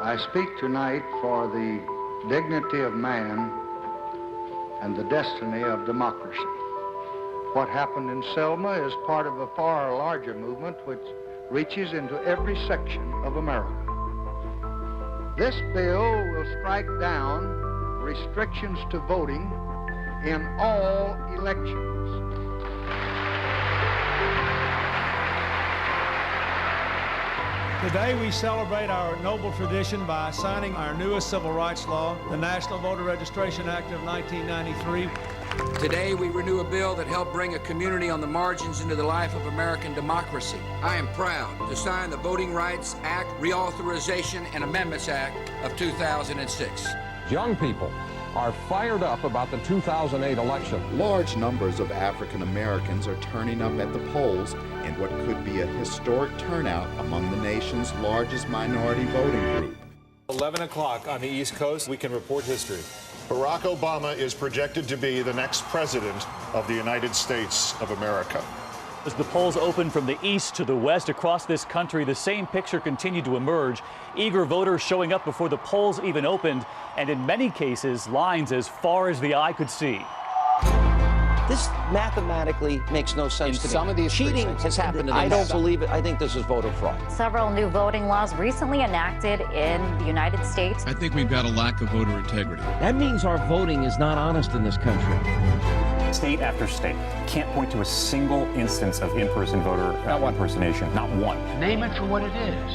I speak tonight for the dignity of man and the destiny of democracy. What happened in Selma is part of a far larger movement which reaches into every section of America. This bill will strike down restrictions to voting in all elections. Today we celebrate our noble tradition by signing our newest civil rights law, the National Voter Registration Act of 1993. Today we renew a bill that helped bring a community on the margins into the life of American democracy. I am proud to sign the Voting Rights Act, Reauthorization and Amendments Act of 2006. Young people are fired up about the 2008 election. Large numbers of African Americans are turning up at the polls in what could be a historic turnout among the nation's largest minority voting group. 11 o'clock on the East Coast, we can report history. Barack Obama is projected to be the next president of the United States of America. As the polls open from the east to the west across this country, the same picture continued to emerge. Eager voters showing up before the polls even opened, and in many cases, lines as far as the eye could see. This mathematically makes no sense to me. Some of these cheating has happened. I don't believe it. I think this is voter fraud. Several new voting laws recently enacted in the United States. I think we've got a lack of voter integrity. That means our voting is not honest in this country. State after state can't point to a single instance of in-person voter impersonation. Not one. Name it for what it is.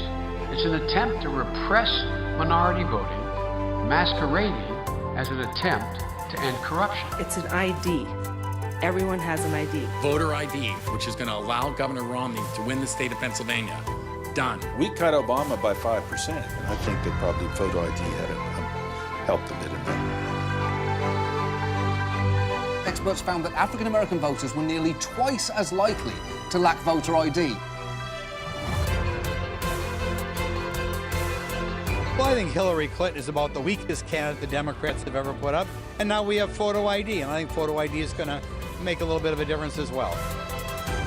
It's an attempt to repress minority voting, masquerading as an attempt to end corruption. It's an ID. Everyone has an ID. Voter ID, which is going to allow Governor Romney to win the state of Pennsylvania. Done. We cut Obama by 5%. I think that probably photo ID had helped a bit in that. Experts found that African American voters were nearly twice as likely to lack voter ID. Well, I think Hillary Clinton is about the weakest candidate the Democrats have ever put up, and now we have photo ID, and I think photo ID is going to make a little bit of a difference as well.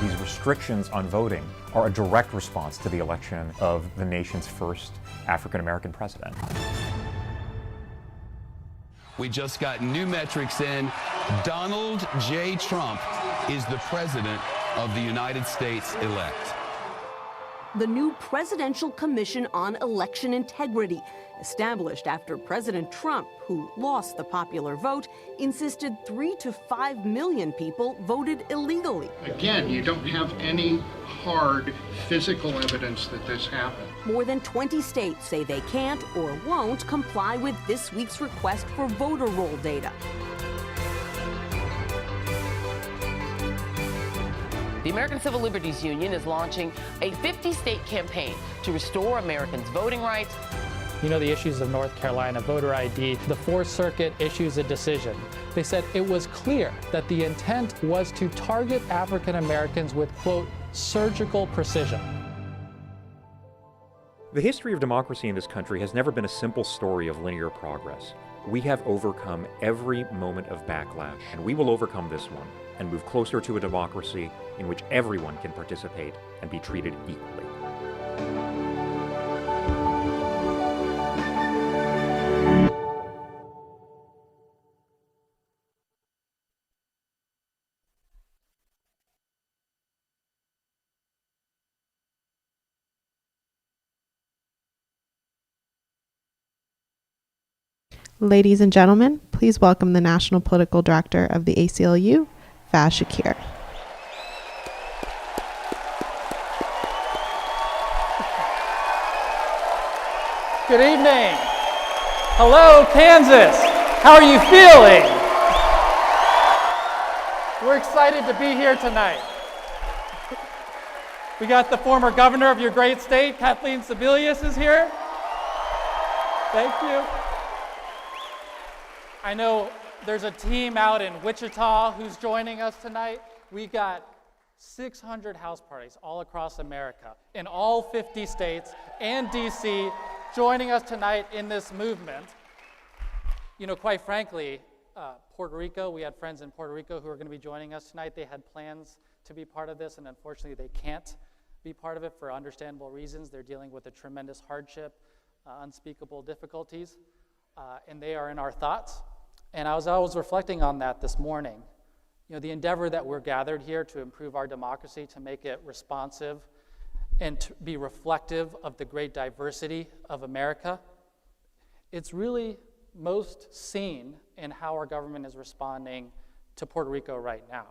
These restrictions on voting are a direct response to the election of the nation's first African American president. We just got new metrics in. Donald J. Trump is the president of the United States elect. The new Presidential Commission on Election Integrity, established after President Trump, who lost the popular vote, insisted 3 to 5 million people voted illegally. Again, you don't have any hard physical evidence that this happened. More than 20 states say they can't or won't comply with this week's request for voter roll data. The American Civil Liberties Union is launching a 50-state campaign to restore Americans' voting rights. You know the issues of North Carolina voter ID. The Fourth Circuit issues a decision. They said it was clear that the intent was to target African Americans with, quote, surgical precision. The history of democracy in this country has never been a simple story of linear progress. We have overcome every moment of backlash, and we will overcome this one and move closer to a democracy in which everyone can participate and be treated equally. Ladies and gentlemen, please welcome the National Political Director of the ACLU, Faz Shakir. Good evening. Hello, Kansas. How are you feeling? We're excited to be here tonight. We got the former governor of your great state, Kathleen Sebelius, is here. Thank you. I know there's a team out in Wichita who's joining us tonight. We got 600 house parties all across America, in all 50 states and DC, joining us tonight in this movement. You know, quite frankly, Puerto Rico, we had friends in Puerto Rico who are going to be joining us tonight. They had plans to be part of this, and unfortunately they can't be part of it for understandable reasons. They're dealing with a tremendous hardship. unspeakable difficulties, and they are in our thoughts. And I was reflecting on that this morning. The endeavor that we're gathered here to improve our democracy, to make it responsive and to be reflective of the great diversity of America, it's really most seen in how our government is responding to Puerto Rico right now.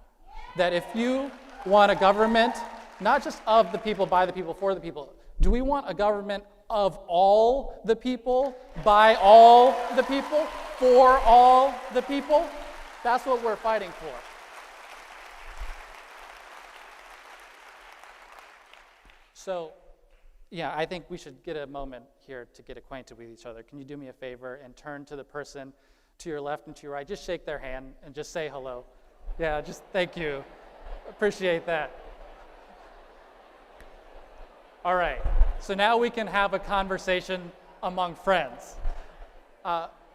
That if you want a government, not just of the people, by the people, for the people, do we want a government of all the people, by all the people, for all the people? That's what we're fighting for. So, yeah, I think we should get a moment here to get acquainted with each other. Can you do me a favor and turn to the person to your left and to your right? Just shake their hand and just say hello. Yeah, just thank you. Appreciate that. All right, so now we can have a conversation among friends.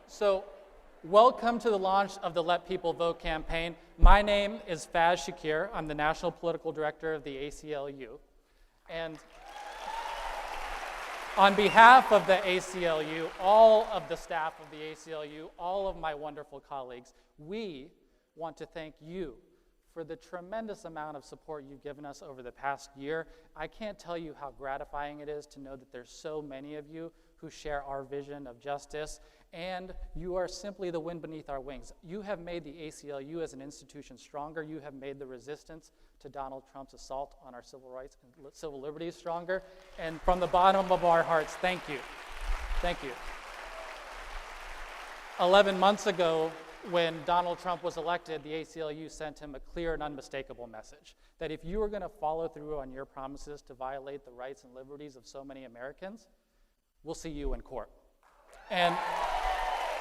So welcome to the launch of the Let People Vote campaign. My name is Faz Shakir. I'm the National Political Director of the ACLU. And on behalf of the ACLU, all of the staff of the ACLU, all of my wonderful colleagues, we want to thank you for the tremendous amount of support you've given us over the past year. I can't tell you how gratifying it is to know that there's so many of you who share our vision of justice, and you are simply the wind beneath our wings. You have made the ACLU as an institution stronger. You have made the resistance to Donald Trump's assault on our civil rights and civil liberties stronger. And from the bottom of our hearts, thank you. Thank you. 11 months ago, when Donald Trump was elected, the ACLU sent him a clear and unmistakable message that if you were going to follow through on your promises to violate the rights and liberties of so many Americans, we'll see you in court. And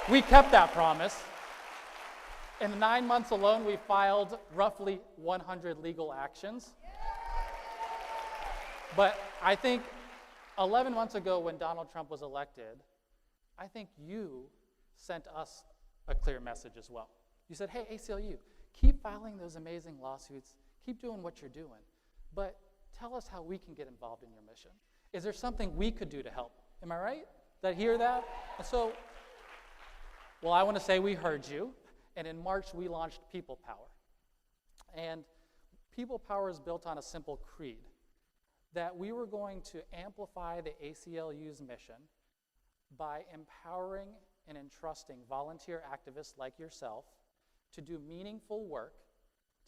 we kept that promise. In 9 months alone, we filed roughly 100 legal actions. But I think 11 months ago when Donald Trump was elected, I think you sent us a clear message as well. You said, hey, ACLU, keep filing those amazing lawsuits, keep doing what you're doing, but tell us how we can get involved in your mission. Is there something we could do to help? Am I right? Did I hear that? And so, well, I want to say we heard you, and in March we launched People Power. And People Power is built on a simple creed, that we were going to amplify the ACLU's mission by empowering and entrusting volunteer activists like yourself to do meaningful work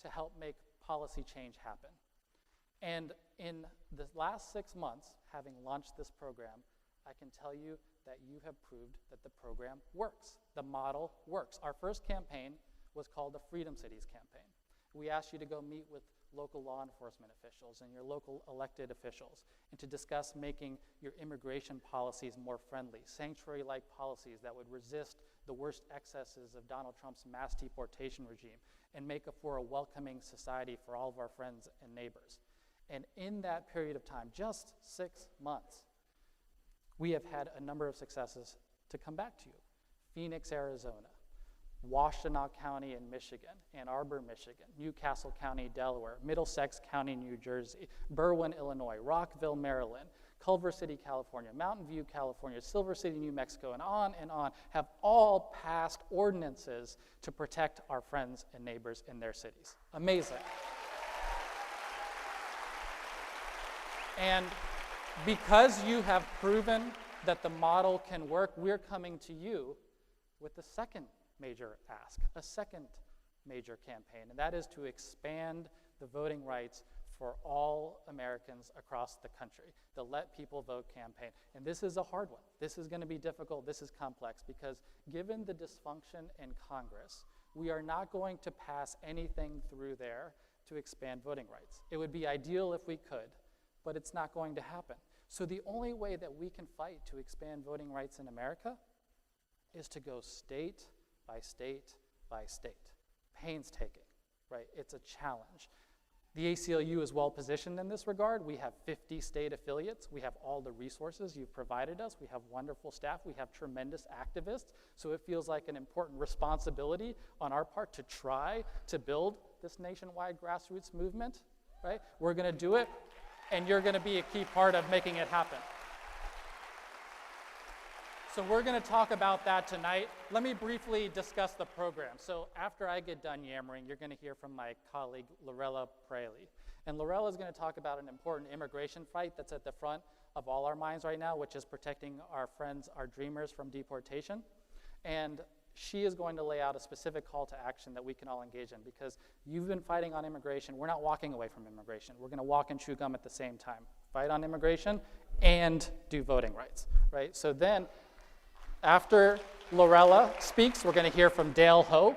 to help make policy change happen. And in the last 6 months, having launched this program, I can tell you that you have proved that the program works. The model works. Our first campaign was called the Freedom Cities campaign. We asked you to go meet with local law enforcement officials and your local elected officials and to discuss making your immigration policies more friendly, sanctuary-like policies that would resist the worst excesses of Donald Trump's mass deportation regime and make for a welcoming society for all of our friends and neighbors. And in that period of time, just 6 months, we have had a number of successes to come back to you. Phoenix, Arizona, Washtenaw County in Michigan, Ann Arbor, Michigan, Newcastle County, Delaware, Middlesex County, New Jersey, Berwyn, Illinois, Rockville, Maryland, Culver City, California, Mountain View, California, Silver City, New Mexico, and on, have all passed ordinances to protect our friends and neighbors in their cities. Amazing. And because you have proven that the model can work, we're coming to you with the second major ask, a second major campaign, and that is to expand the voting rights for all Americans across the country, the Let People Vote campaign. And this is a hard one. This is going to be difficult. This is complex because given the dysfunction in Congress, we are not going to pass anything through there to expand voting rights. It would be ideal if we could, but it's not going to happen. So the only way that we can fight to expand voting rights in America is to go state by state by state. Painstaking, right? It's a challenge. The ACLU is well positioned in this regard. We have 50 state affiliates. We have all the resources you've provided us. We have wonderful staff. We have tremendous activists. So it feels like an important responsibility on our part to try to build this nationwide grassroots movement, right? We're going to do it, and you're going to be a key part of making it happen. So we're going to talk about that tonight. Let me briefly discuss the program. So after I get done yammering, you're going to hear from my colleague, Lorella Praley. And Lorella is going to talk about an important immigration fight that's at the front of all our minds right now, which is protecting our friends, our dreamers from deportation. And she is going to lay out a specific call to action that we can all engage in, because you've been fighting on immigration. We're not walking away from immigration. We're going to walk and chew gum at the same time. Fight on immigration and do voting rights, right? So then, after Lorella speaks, we're going to hear from Dale Ho,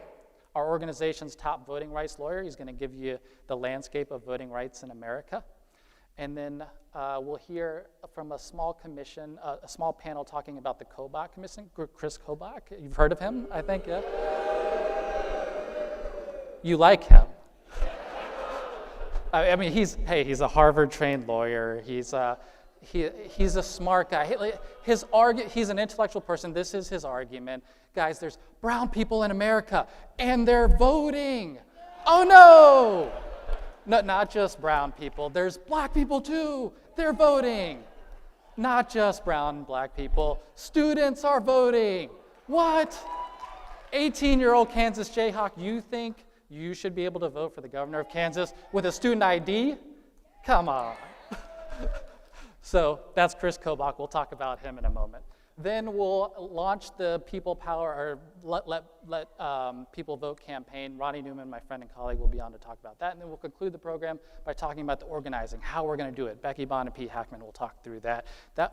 our organization's top voting rights lawyer. He's going to give you the landscape of voting rights in America. And then we'll hear from a small commission, a small panel talking about the Kobach Commission, Kris Kobach. You've heard of him, I think, yeah? You like him. I mean, he's a Harvard-trained lawyer. He's a smart guy. He's an intellectual person. This is his argument. Guys, there's brown people in America, and they're voting. Oh, no! No, not just brown people. There's black people, too. They're voting. Not just brown and black people. Students are voting. What? 18-year-old Kansas Jayhawk, you think you should be able to vote for the governor of Kansas with a student ID? Come on. So that's Kris Kobach. We'll talk about him in a moment. Then we'll launch the People Power, or let People Vote campaign. Ronnie Newman, my friend and colleague, will be on to talk about that. And then we'll conclude the program by talking about the organizing, how we're going to do it. Becky Bond and Pete Hackman will talk through that.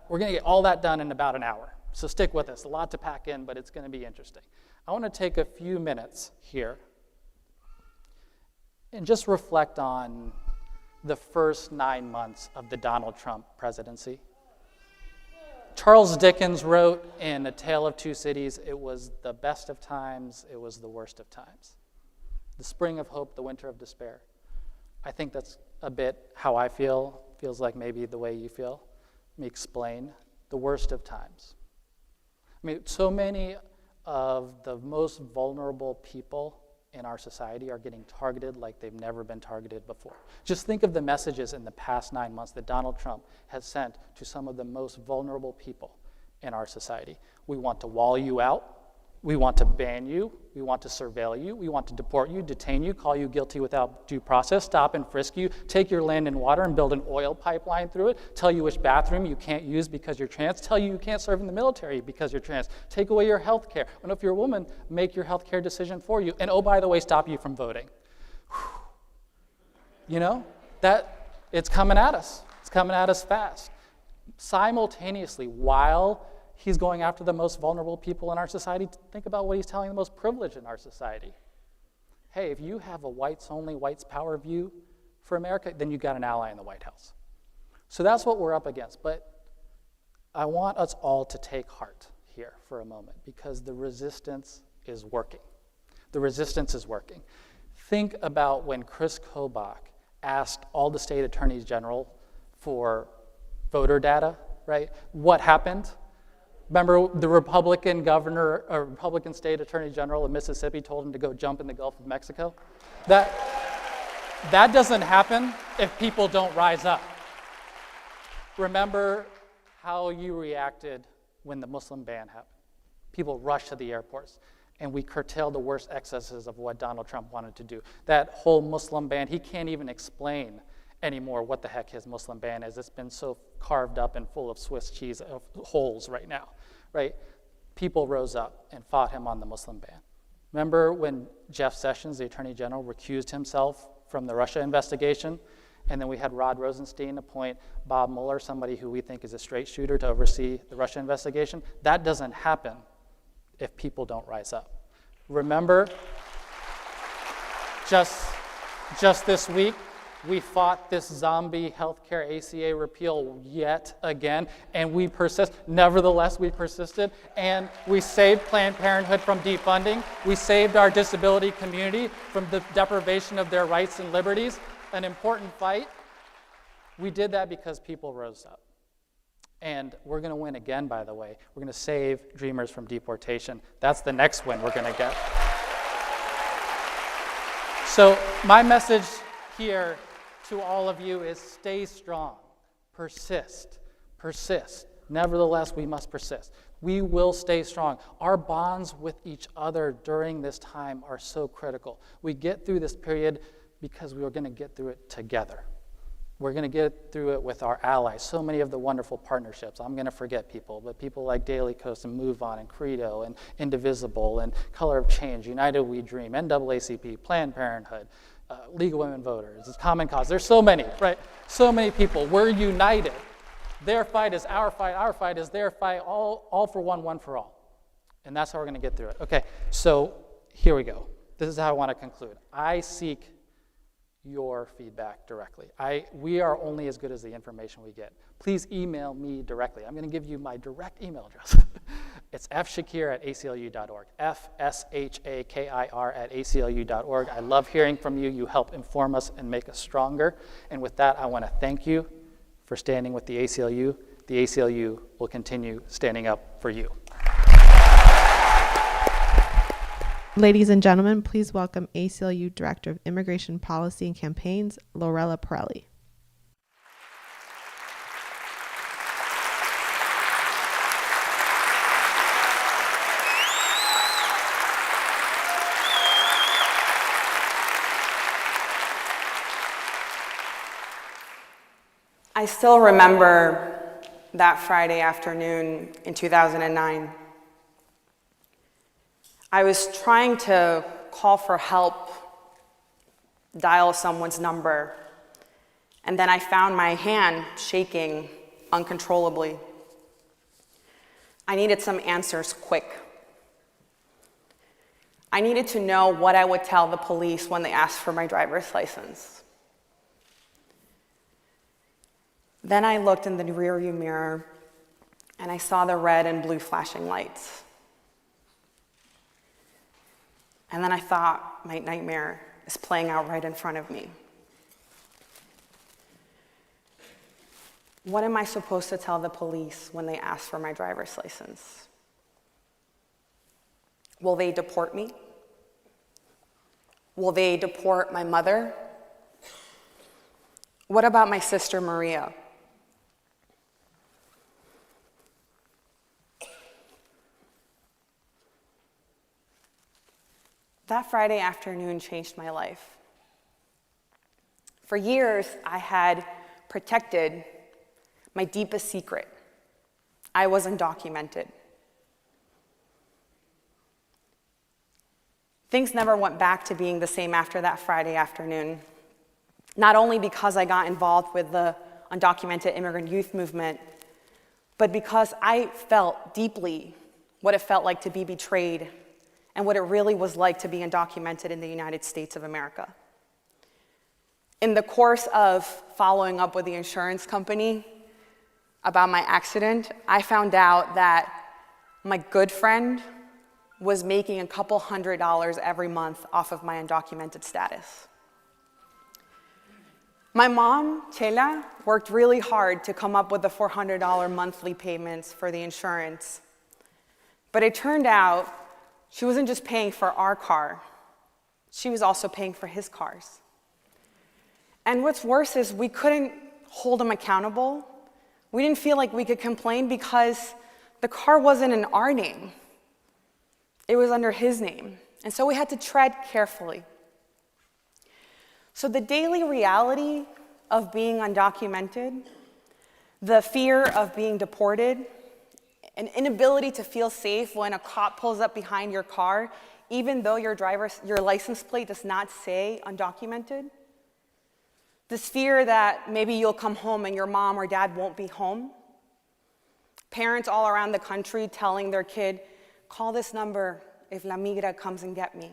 We're going to get all that done in about an hour. So stick with us. A lot to pack in, but it's going to be interesting. I want to take a few minutes here and just reflect on the first 9 months of the Donald Trump presidency. Charles Dickens wrote in A Tale of Two Cities, it was the best of times, it was the worst of times. The spring of hope, the winter of despair. I think that's a bit how I feel. Feels like maybe the way you feel. Let me explain. The worst of times. I mean, so many of the most vulnerable people in our society are getting targeted like they've never been targeted before. Just think of the messages in the past 9 months that Donald Trump has sent to some of the most vulnerable people in our society. We want to wall you out. We want to ban you. We want to surveil you. We want to deport you, detain you, call you guilty without due process, stop and frisk you, take your land and water and build an oil pipeline through it, tell you which bathroom you can't use because you're trans, tell you you can't serve in the military because you're trans, take away your health care. And if you're a woman, make your health care decision for you. And oh, by the way, stop you from voting. You know, it's coming at us. It's coming at us fast. Simultaneously, while he's going after the most vulnerable people in our society, think about what he's telling the most privileged in our society. Hey, if you have a whites-only, whites-power view for America, then you've got an ally in the White House. So that's what we're up against. But I want us all to take heart here for a moment, because the resistance is working. The resistance is working. Think about when Kris Kobach asked all the state attorneys general for voter data, right? What happened? Remember the Republican governor, or Republican state attorney general of Mississippi told him to go jump in the Gulf of Mexico? That doesn't happen if people don't rise up. Remember how you reacted when the Muslim ban happened. People rushed to the airports, and we curtailed the worst excesses of what Donald Trump wanted to do. That whole Muslim ban, he can't even explain anymore what the heck his Muslim ban is. It's been so carved up and full of Swiss cheese of holes right now, right? People rose up and fought him on the Muslim ban. Remember when Jeff Sessions, the Attorney General, recused himself from the Russia investigation? And then we had Rod Rosenstein appoint Bob Mueller, somebody who we think is a straight shooter, to oversee the Russia investigation. That doesn't happen if people don't rise up. Remember, just this week, we fought this zombie healthcare ACA repeal yet again, and we persist. Nevertheless, we persisted, and we saved Planned Parenthood from defunding. We saved our disability community from the deprivation of their rights and liberties, an important fight. We did that because people rose up. And we're going to win again, by the way. We're going to save dreamers from deportation. That's the next win we're going to get. So my message here to all of you is stay strong, persist, Nevertheless, we must persist. We will stay strong. Our bonds with each other during this time are so critical. We get through this period because we are going to get through it together. We're going to get through it with our allies. So many of the wonderful partnerships. I'm going to forget people, but people like Daily Kos and Move On and Credo and Indivisible and Color of Change, United We Dream, NAACP, Planned Parenthood, League of Women Voters, it's Common Cause. There's so many, right? So many people. We're united. Their fight is our fight is their fight, all for one for all. And that's how we're going to get through it. Okay, so here we go. This is how I want to conclude. I seek your feedback directly. We are only as good as the information we get. Please email me directly. I'm going to give you my direct email address. It's fshakir@aclu.org, fshakir@aclu.org. I love hearing from you. You help inform us and make us stronger. And with that, I want to thank you for standing with the ACLU. The ACLU will continue standing up for you. Ladies and gentlemen, please welcome ACLU Director of Immigration Policy and Campaigns, Lorella Pirelli. I still remember that Friday afternoon in 2009. I was trying to call for help, dial someone's number, and then I found my hand shaking uncontrollably. I needed some answers quick. I needed to know what I would tell the police when they asked for my driver's license. Then I looked in the rearview mirror and I saw the red and blue flashing lights. And then I thought, my nightmare is playing out right in front of me. What am I supposed to tell the police when they ask for my driver's license? Will they deport me? Will they deport my mother? What about my sister Maria? That Friday afternoon changed my life. For years, I had protected my deepest secret. I was undocumented. Things never went back to being the same after that Friday afternoon, not only because I got involved with the undocumented immigrant youth movement, but because I felt deeply what it felt like to be betrayed and what it really was like to be undocumented in the United States of America. In the course of following up with the insurance company about my accident, I found out that my good friend was making a couple $100s every month off of my undocumented status. My mom, Chela, worked really hard to come up with the $400 monthly payments for the insurance. But it turned out she wasn't just paying for our car, she was also paying for his cars. And what's worse is we couldn't hold him accountable. We didn't feel like we could complain because the car wasn't in our name. It was under his name. And so we had to tread carefully. So the daily reality of being undocumented, the fear of being deported, an inability to feel safe when a cop pulls up behind your car, even though your license plate does not say undocumented. This fear that maybe you'll come home and your mom or dad won't be home. Parents all around the country telling their kid, call this number if La Migra comes and get me.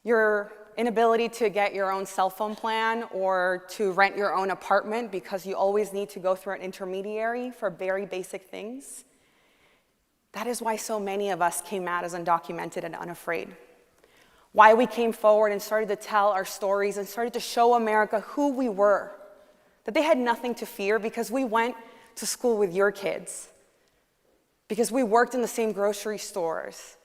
Your inability to get your own cell phone plan or to rent your own apartment because you always need to go through an intermediary for very basic things. That is why so many of us came out as undocumented and unafraid. Why we came forward and started to tell our stories and started to show America who we were, that they had nothing to fear because we went to school with your kids, because we worked in the same grocery stores,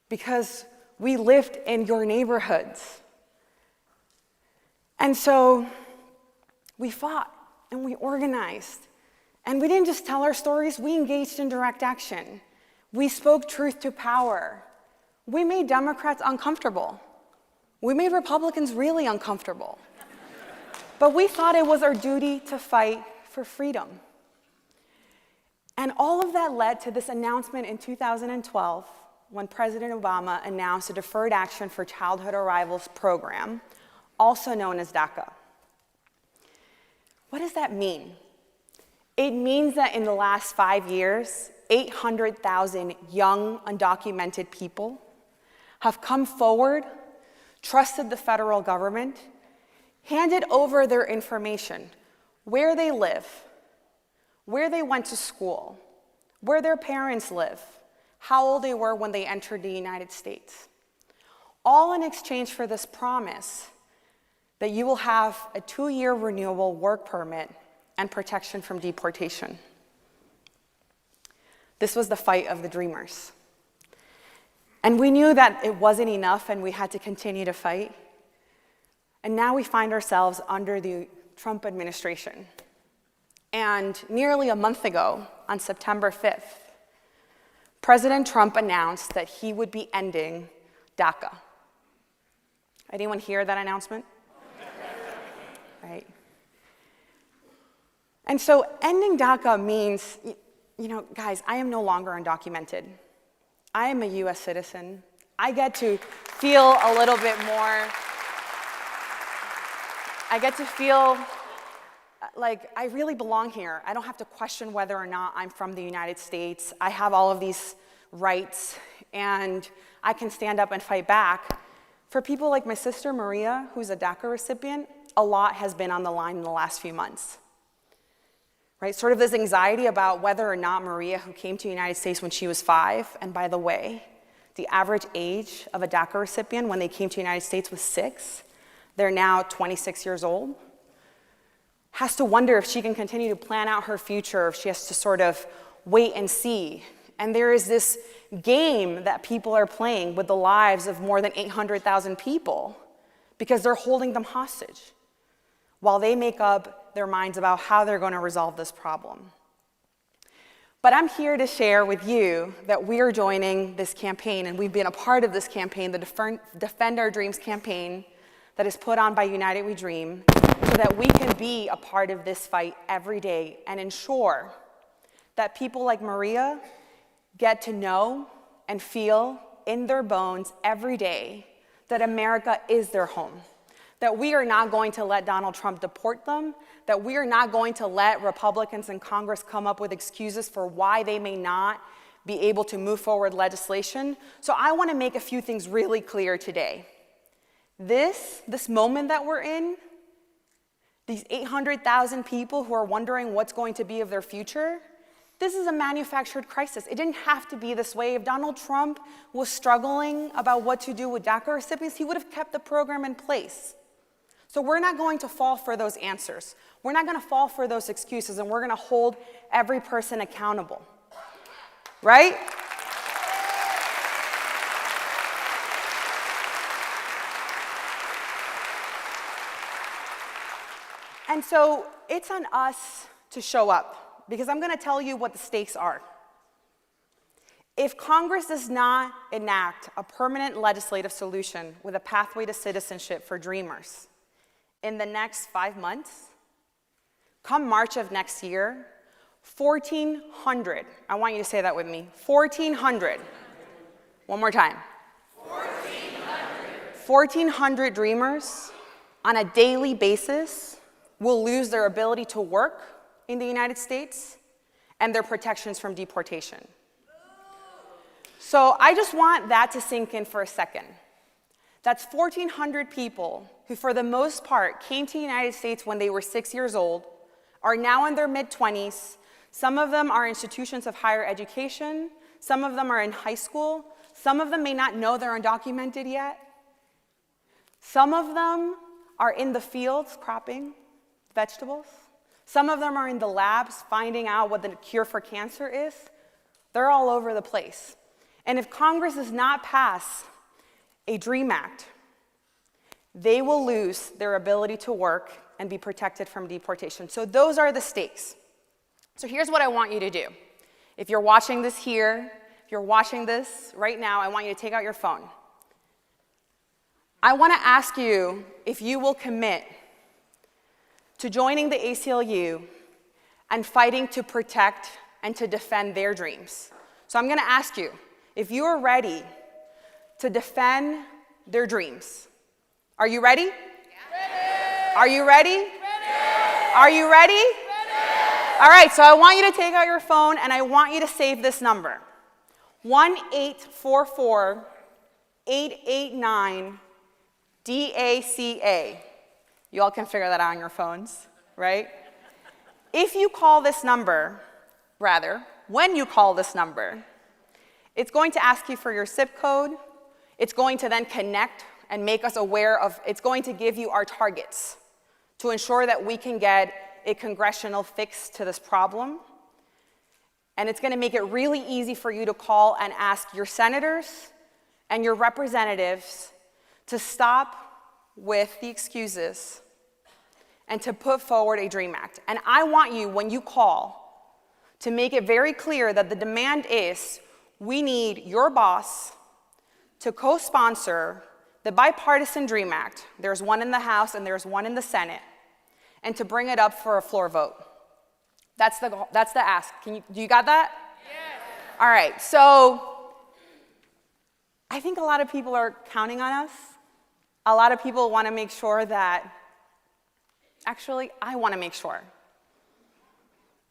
because we lived in your neighborhoods. And so we fought and we organized And we didn't just tell our stories, we engaged in direct action. We spoke truth to power. We made Democrats uncomfortable. We made Republicans really uncomfortable. But we thought it was our duty to fight for freedom. And all of that led to this announcement in 2012 when President Obama announced a Deferred Action for Childhood Arrivals program, also known as DACA. What does that mean? It means that in the last 5 years, 800,000 young, undocumented people have come forward, trusted the federal government, handed over their information, where they live, where they went to school, where their parents live, how old they were when they entered the United States, all in exchange for this promise that you will have a 2-year renewable work permit and protection from deportation. This was the fight of the dreamers. And we knew that it wasn't enough and we had to continue to fight. And now we find ourselves under the Trump administration. And nearly a month ago, on September 5th, President Trump announced that he would be ending DACA. Anyone hear that announcement? Right. And so ending DACA means, guys, I am no longer undocumented. I am a US citizen. I get to feel a little bit more, I get to feel like I really belong here. I don't have to question whether or not I'm from the United States. I have all of these rights, and I can stand up and fight back. For people like my sister Maria, who's a DACA recipient, a lot has been on the line in the last few months. Right? Sort of this anxiety about whether or not Maria, who came to the United States when she was 5, and by the way, the average age of a DACA recipient when they came to the United States was 6, they're now 26 years old, has to wonder if she can continue to plan out her future, if she has to sort of wait and see. And there is this game that people are playing with the lives of more than 800,000 people because they're holding them hostage while they make up their minds about how they're going to resolve this problem. But I'm here to share with you that we are joining this campaign, and we've been a part of this campaign, the Defend Our Dreams campaign that is put on by United We Dream, so that we can be a part of this fight every day and ensure that people like Maria get to know and feel in their bones every day that America is their home, that we are not going to let Donald Trump deport them, that we are not going to let Republicans in Congress come up with excuses for why they may not be able to move forward legislation. So I want to make a few things really clear today. This moment that we're in, these 800,000 people who are wondering what's going to be of their future, this is a manufactured crisis. It didn't have to be this way. If Donald Trump was struggling about what to do with DACA recipients, he would have kept the program in place. So we're not going to fall for those answers. We're not going to fall for those excuses, and we're going to hold every person accountable. Right? And so it's on us to show up, because I'm going to tell you what the stakes are. If Congress does not enact a permanent legislative solution with a pathway to citizenship for dreamers in the next 5 months, come March of next year, 1,400, I want you to say that with me, 1,400, one more time, 1,400 dreamers on a daily basis will lose their ability to work in the United States and their protections from deportation. So I just want that to sink in for a second. That's 1,400 people who, for the most part, came to the United States when they were 6 years old, are now in their mid-20s. Some of them are institutions of higher education. Some of them are in high school. Some of them may not know they're undocumented yet. Some of them are in the fields cropping vegetables. Some of them are in the labs finding out what the cure for cancer is. They're all over the place. And if Congress does not pass a DREAM Act, they will lose their ability to work and be protected from deportation. So those are the stakes. So here's what I want you to do. If you're watching this here, if you're watching this right now, I want you to take out your phone. I want to ask you if you will commit to joining the ACLU and fighting to protect and to defend their dreams. So I'm going to ask you if you are ready to defend their dreams. Are you ready? Ready. Are you ready? Ready. Are you ready? Ready. All right, so I want you to take out your phone and I want you to save this number. 1-844-889-DACA. You all can figure that out on your phones, right? If you call this number, when you call this number, it's going to ask you for your zip code. It's going to then connect and make us aware of, it's going to give you our targets to ensure that we can get a congressional fix to this problem. And it's going to make it really easy for you to call and ask your senators and your representatives to stop with the excuses and to put forward a DREAM Act. And I want you, when you call, to make it very clear that the demand is we need your boss to co-sponsor the bipartisan DREAM Act. There's one in the House and there's one in the Senate, and to bring it up for a floor vote. That's the ask. Do you got that? Yes. All right, so I think a lot of people are counting on us. A lot of people want to make sure that, actually, I want to make sure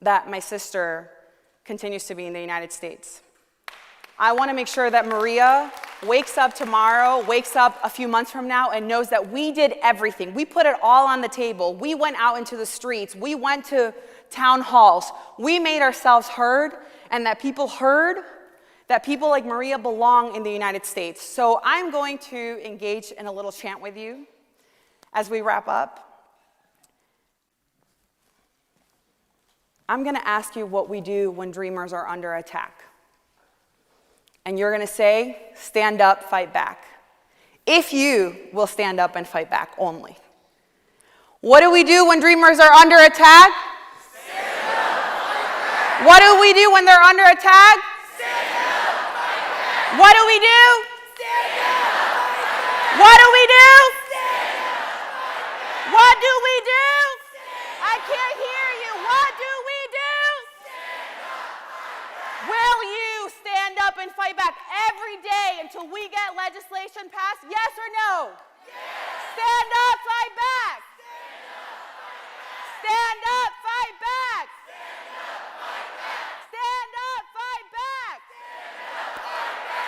that my sister continues to be in the United States. I want to make sure that Maria wakes up tomorrow, wakes up a few months from now, and knows that we did everything. We put it all on the table. We went out into the streets. We went to town halls. We made ourselves heard, and that people heard that people like Maria belong in the United States. So I'm going to engage in a little chant with you as we wrap up. I'm going to ask you what we do when dreamers are under attack. And you're going to say, stand up, fight back. If you will stand up and fight back only. What do we do when dreamers are under attack? Stand up, fight back. What do we do when they're under attack? Stand up, fight back. What do we do? Stand up, fight back. What do we do? Stand up, fight back. What do we do? I can't hear you. What do we do? Stand up, fight back. Will you stand up and fight back every day until we get legislation passed? Yes or no? Yes. Stand up, fight back. Stand up, fight back. Stand up, fight back.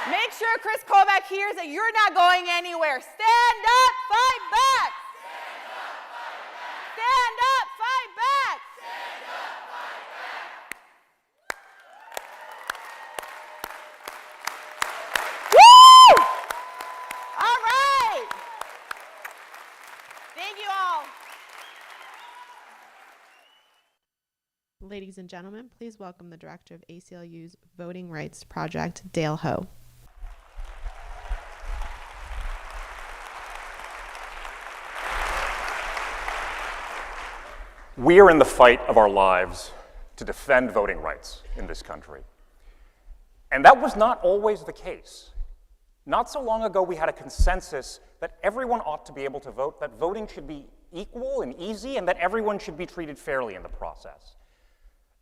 Make sure Kris Kobach hears that you're not going anywhere. Stand up, fight back. Stand up, fight back. Woo! All right. Thank you all. Ladies and gentlemen, please welcome the director of ACLU's Voting Rights Project, Dale Ho. We are in the fight of our lives to defend voting rights in this country. And that was not always the case. Not so long ago, we had a consensus that everyone ought to be able to vote, that voting should be equal and easy, and that everyone should be treated fairly in the process.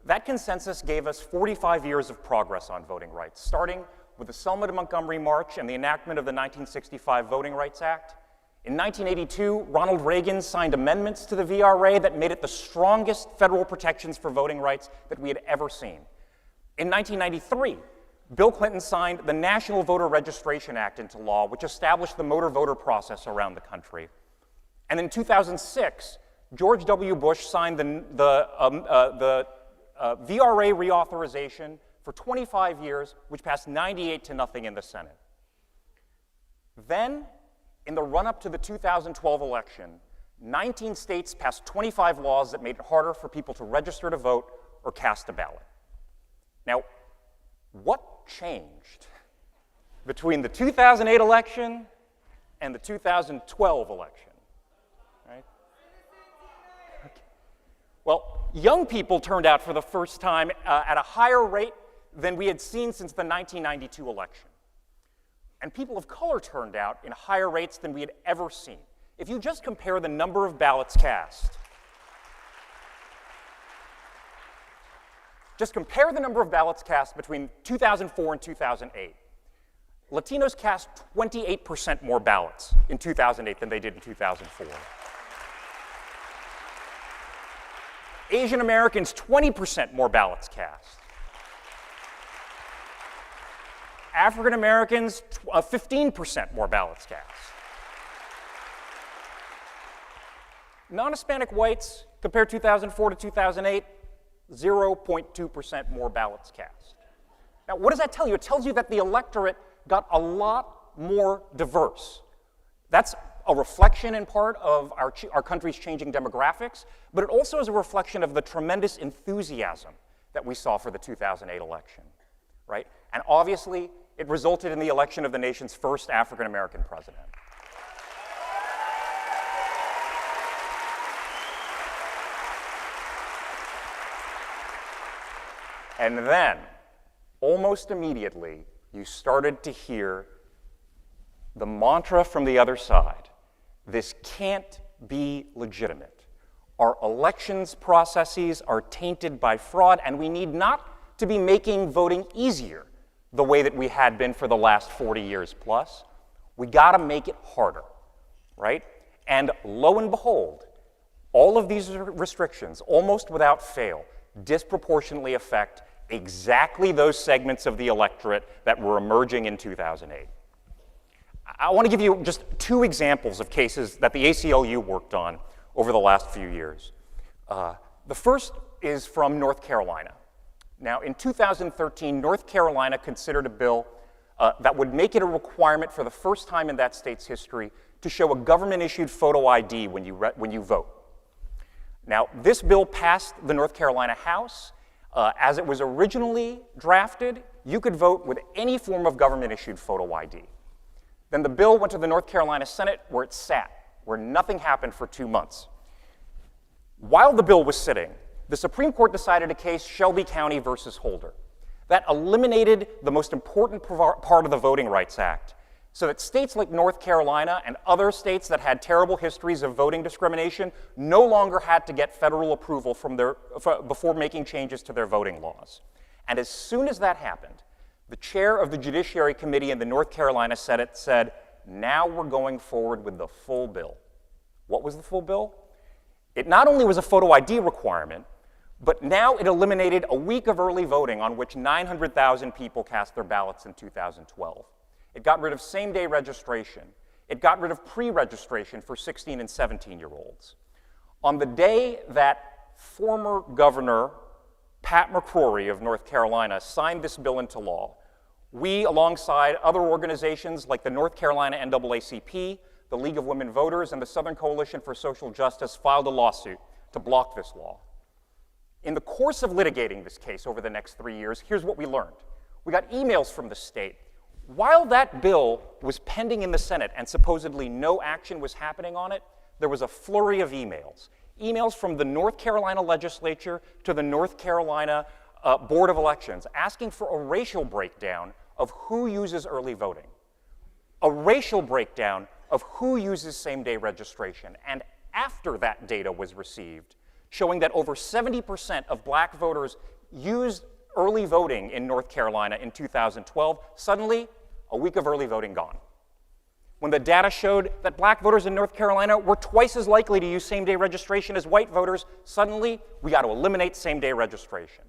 That consensus gave us 45 years of progress on voting rights, starting with the Selma to Montgomery March and the enactment of the 1965 Voting Rights Act. In 1982, Ronald Reagan signed amendments to the VRA that made it the strongest federal protections for voting rights that we had ever seen. In 1993, Bill Clinton signed the National Voter Registration Act into law, which established the motor voter process around the country. And in 2006, George W. Bush signed the VRA reauthorization for 25 years, which passed 98-0 in the Senate. Then, in the run-up to the 2012 election, 19 states passed 25 laws that made it harder for people to register to vote or cast a ballot. Now, what changed between the 2008 election and the 2012 election? Right? Okay. Well, young people turned out for the first time at a higher rate than we had seen since the 1992 election. And people of color turned out in higher rates than we had ever seen. If you just compare the number of ballots cast, between 2004 and 2008. Latinos cast 28% more ballots in 2008 than they did in 2004. Asian Americans, 20% more ballots cast. African Americans, 15% more ballots cast. Non-Hispanic whites, compare 2004 to 2008, 0.2% more ballots cast. Now, what does that tell you? It tells you that the electorate got a lot more diverse. That's a reflection in part of our country's changing demographics, but it also is a reflection of the tremendous enthusiasm that we saw for the 2008 election, right? And obviously, it resulted in the election of the nation's first African-American president. And then, almost immediately, you started to hear the mantra from the other side. This can't be legitimate. Our elections processes are tainted by fraud, and we need not to be making voting easier the way that we had been for the last 40 years plus. We gotta make it harder, right? And lo and behold, all of these restrictions, almost without fail, disproportionately affect exactly those segments of the electorate that were emerging in 2008. I want to give you just two examples of cases that the ACLU worked on over the last few years. The first is from North Carolina. Now, in 2013, North Carolina considered a bill that would make it a requirement for the first time in that state's history to show a government-issued photo ID when you vote. Now, this bill passed the North Carolina House. As it was originally drafted, you could vote with any form of government-issued photo ID. Then the bill went to the North Carolina Senate, where it sat, where nothing happened for 2 months. While the bill was sitting, the Supreme Court decided a case, Shelby County versus Holder, that eliminated the most important part of the Voting Rights Act, so that states like North Carolina and other states that had terrible histories of voting discrimination no longer had to get federal approval before making changes to their voting laws. And as soon as that happened, the chair of the Judiciary Committee in the North Carolina Senate said, now we're going forward with the full bill. What was the full bill? It not only was a photo ID requirement, but now it eliminated a week of early voting on which 900,000 people cast their ballots in 2012. It got rid of same-day registration. It got rid of pre-registration for 16 and 17-year-olds. On the day that former Governor Pat McCrory of North Carolina signed this bill into law, we, alongside other organizations like the North Carolina NAACP, the League of Women Voters, and the Southern Coalition for Social Justice, filed a lawsuit to block this law. In the course of litigating this case over the next 3 years, here's what we learned. We got emails from the state. While that bill was pending in the Senate and supposedly no action was happening on it, there was a flurry of emails. Emails from the North Carolina legislature to the North Carolina Board of Elections asking for a racial breakdown of who uses early voting, a racial breakdown of who uses same-day registration. And after that data was received, showing that over 70% of black voters used early voting in North Carolina in 2012, suddenly a week of early voting gone. When the data showed that black voters in North Carolina were twice as likely to use same-day registration as white voters, suddenly we got to eliminate same-day registration.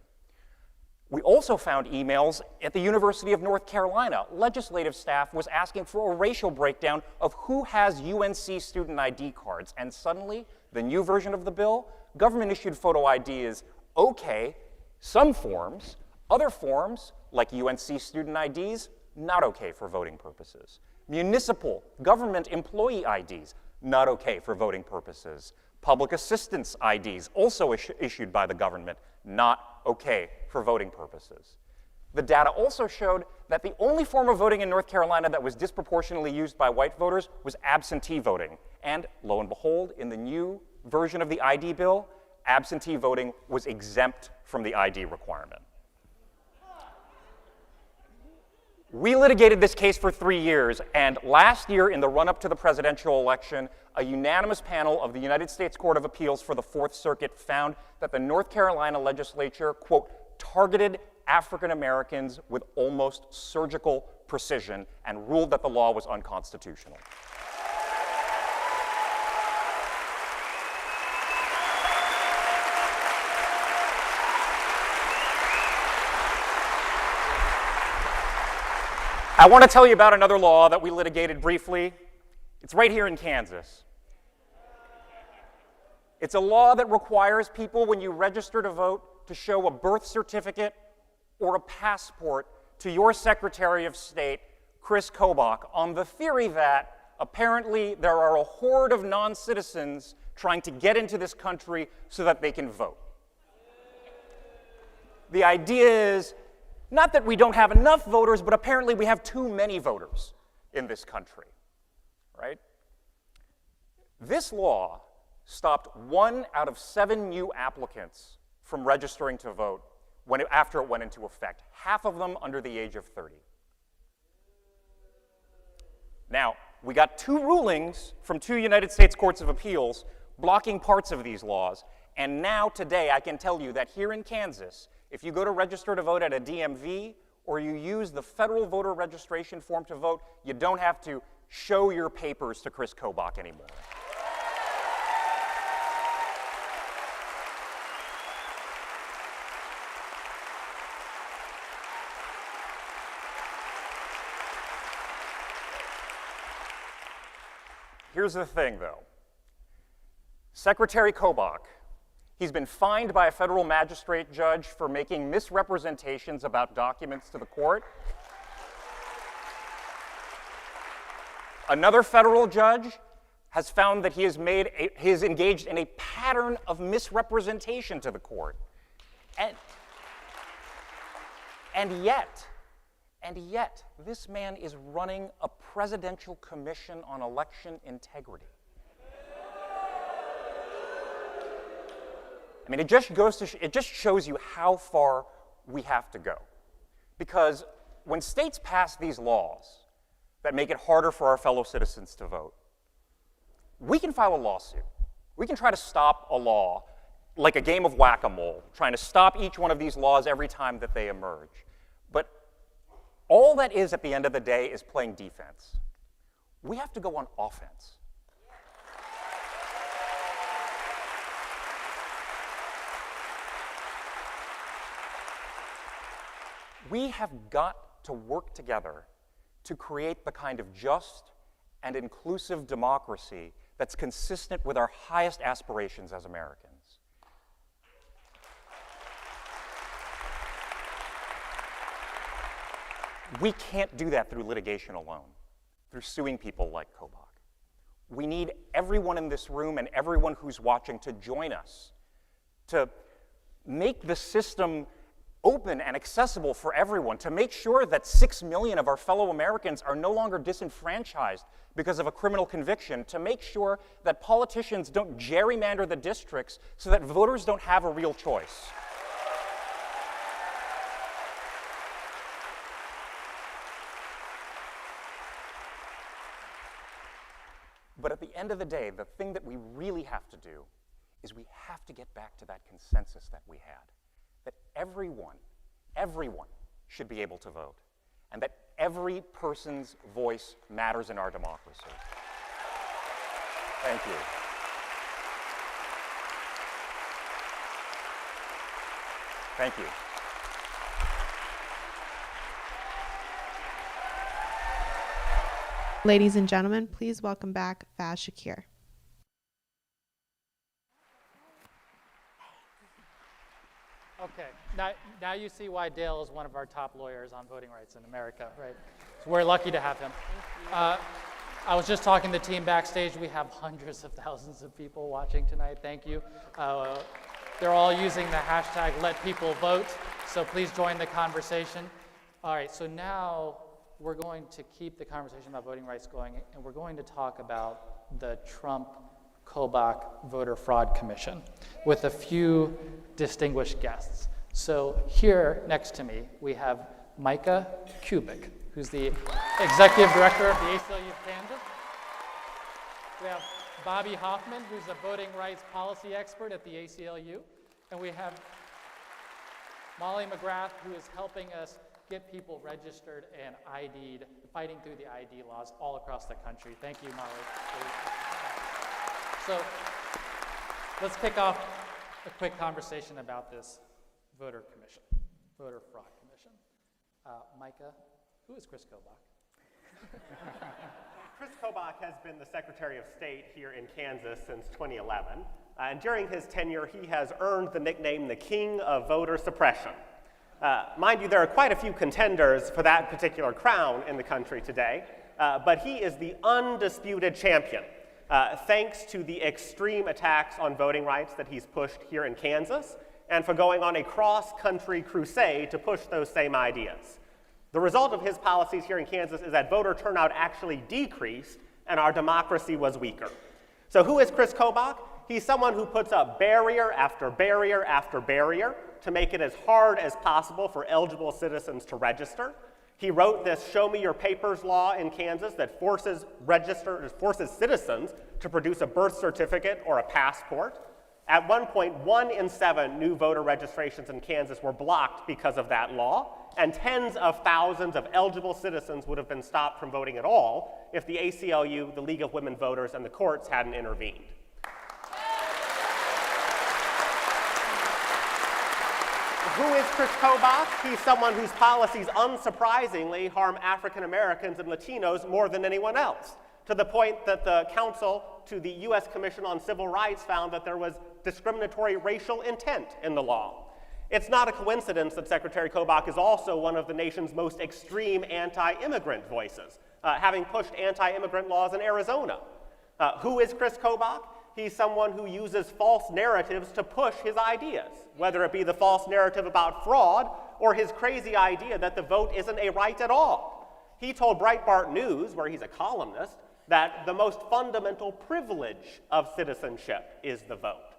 We also found emails at the University of North Carolina. Legislative staff was asking for a racial breakdown of who has UNC student ID cards. And suddenly, the new version of the bill, government-issued photo ID is okay, some forms, other forms, like UNC student IDs, not okay for voting purposes. Municipal government employee IDs, not okay for voting purposes. Public assistance IDs, also issued by the government, not okay for voting purposes. The data also showed that the only form of voting in North Carolina that was disproportionately used by white voters was absentee voting. And lo and behold, in the new version of the ID bill, absentee voting was exempt from the ID requirement. We litigated this case for 3 years, and last year, in the run-up to the presidential election, a unanimous panel of the United States Court of Appeals for the Fourth Circuit found that the North Carolina legislature, quote, targeted African Americans with almost surgical precision and ruled that the law was unconstitutional. I want to tell you about another law that we litigated briefly. It's right here in Kansas. It's a law that requires people, when you register to vote, to show a birth certificate or a passport to your Secretary of State, Kris Kobach, on the theory that apparently there are a horde of non-citizens trying to get into this country so that they can vote. The idea is not that we don't have enough voters, but apparently we have too many voters in this country, right? This law stopped 1 out of 7 new applicants from registering to vote after it went into effect, half of them under the age of 30. Now, we got 2 rulings from 2 United States Courts of Appeals blocking parts of these laws, and now today I can tell you that here in Kansas, if you go to register to vote at a DMV or you use the federal voter registration form to vote, you don't have to show your papers to Kris Kobach anymore. Here's the thing, though. Secretary Kobach, he's been fined by a federal magistrate judge for making misrepresentations about documents to the court. Another federal judge has found that he has engaged in a pattern of misrepresentation to the court. And yet, this man is running a presidential commission on election integrity. I mean, it just shows you how far we have to go. Because when states pass these laws that make it harder for our fellow citizens to vote, we can file a lawsuit. We can try to stop a law like a game of whack-a-mole, trying to stop each one of these laws every time that they emerge. But all that is at the end of the day is playing defense. We have to go on offense. We have got to work together to create the kind of just and inclusive democracy that's consistent with our highest aspirations as Americans. We can't do that through litigation alone, through suing people like Kobach. We need everyone in this room and everyone who's watching to join us to make the system open and accessible for everyone, to make sure that 6 million of our fellow Americans are no longer disenfranchised because of a criminal conviction, to make sure that politicians don't gerrymander the districts so that voters don't have a real choice. But at the end of the day, the thing that we really have to do is we have to get back to that consensus that we had, that everyone should be able to vote, and that every person's voice matters in our democracy. Thank you. Thank you. Ladies and gentlemen, please welcome back Faz Shakir. Okay, now you see why Dale is one of our top lawyers on voting rights in America, right? So we're lucky to have him. I was just talking to the team backstage. We have hundreds of thousands of people watching tonight. Thank you. They're all using the hashtag #LetPeopleVote, so please join the conversation. All right, so now we're going to keep the conversation about voting rights going, and we're going to talk about the Trump Kobach Voter Fraud Commission with a few distinguished guests. So here next to me, we have Micah Kubik, who's the Executive Director of the ACLU of Kansas. We have Bobby Hoffman, who's a voting rights policy expert at the ACLU. And we have Molly McGrath, who is helping us get people registered and ID'd, fighting through the ID laws all across the country. Thank you, Molly. So let's kick off a quick conversation about this voter fraud commission. Micah, who is Kris Kobach? Kris Kobach has been the Secretary of State here in Kansas since 2011. And during his tenure, he has earned the nickname the King of Voter Suppression. Mind you, there are quite a few contenders for that particular crown in the country today, but he is the undisputed champion, thanks to the extreme attacks on voting rights that he's pushed here in Kansas, and for going on a cross-country crusade to push those same ideas. The result of his policies here in Kansas is that voter turnout actually decreased, and our democracy was weaker. So who is Kris Kobach? He's someone who puts up barrier after barrier after barrier to make it as hard as possible for eligible citizens to register. He wrote this Show Me Your Papers law in Kansas that forces citizens to produce a birth certificate or a passport. At one point, 1 in 7 new voter registrations in Kansas were blocked because of that law, and tens of thousands of eligible citizens would have been stopped from voting at all if the ACLU, the League of Women Voters, and the courts hadn't intervened. Who is Kris Kobach? He's someone whose policies, unsurprisingly, harm African Americans and Latinos more than anyone else, to the point that the counsel to the U.S. Commission on Civil Rights found that there was discriminatory racial intent in the law. It's not a coincidence that Secretary Kobach is also one of the nation's most extreme anti-immigrant voices, having pushed anti-immigrant laws in Arizona. Who is Kris Kobach? He's someone who uses false narratives to push his ideas, whether it be the false narrative about fraud or his crazy idea that the vote isn't a right at all. He told Breitbart News, where he's a columnist, that the most fundamental privilege of citizenship is the vote.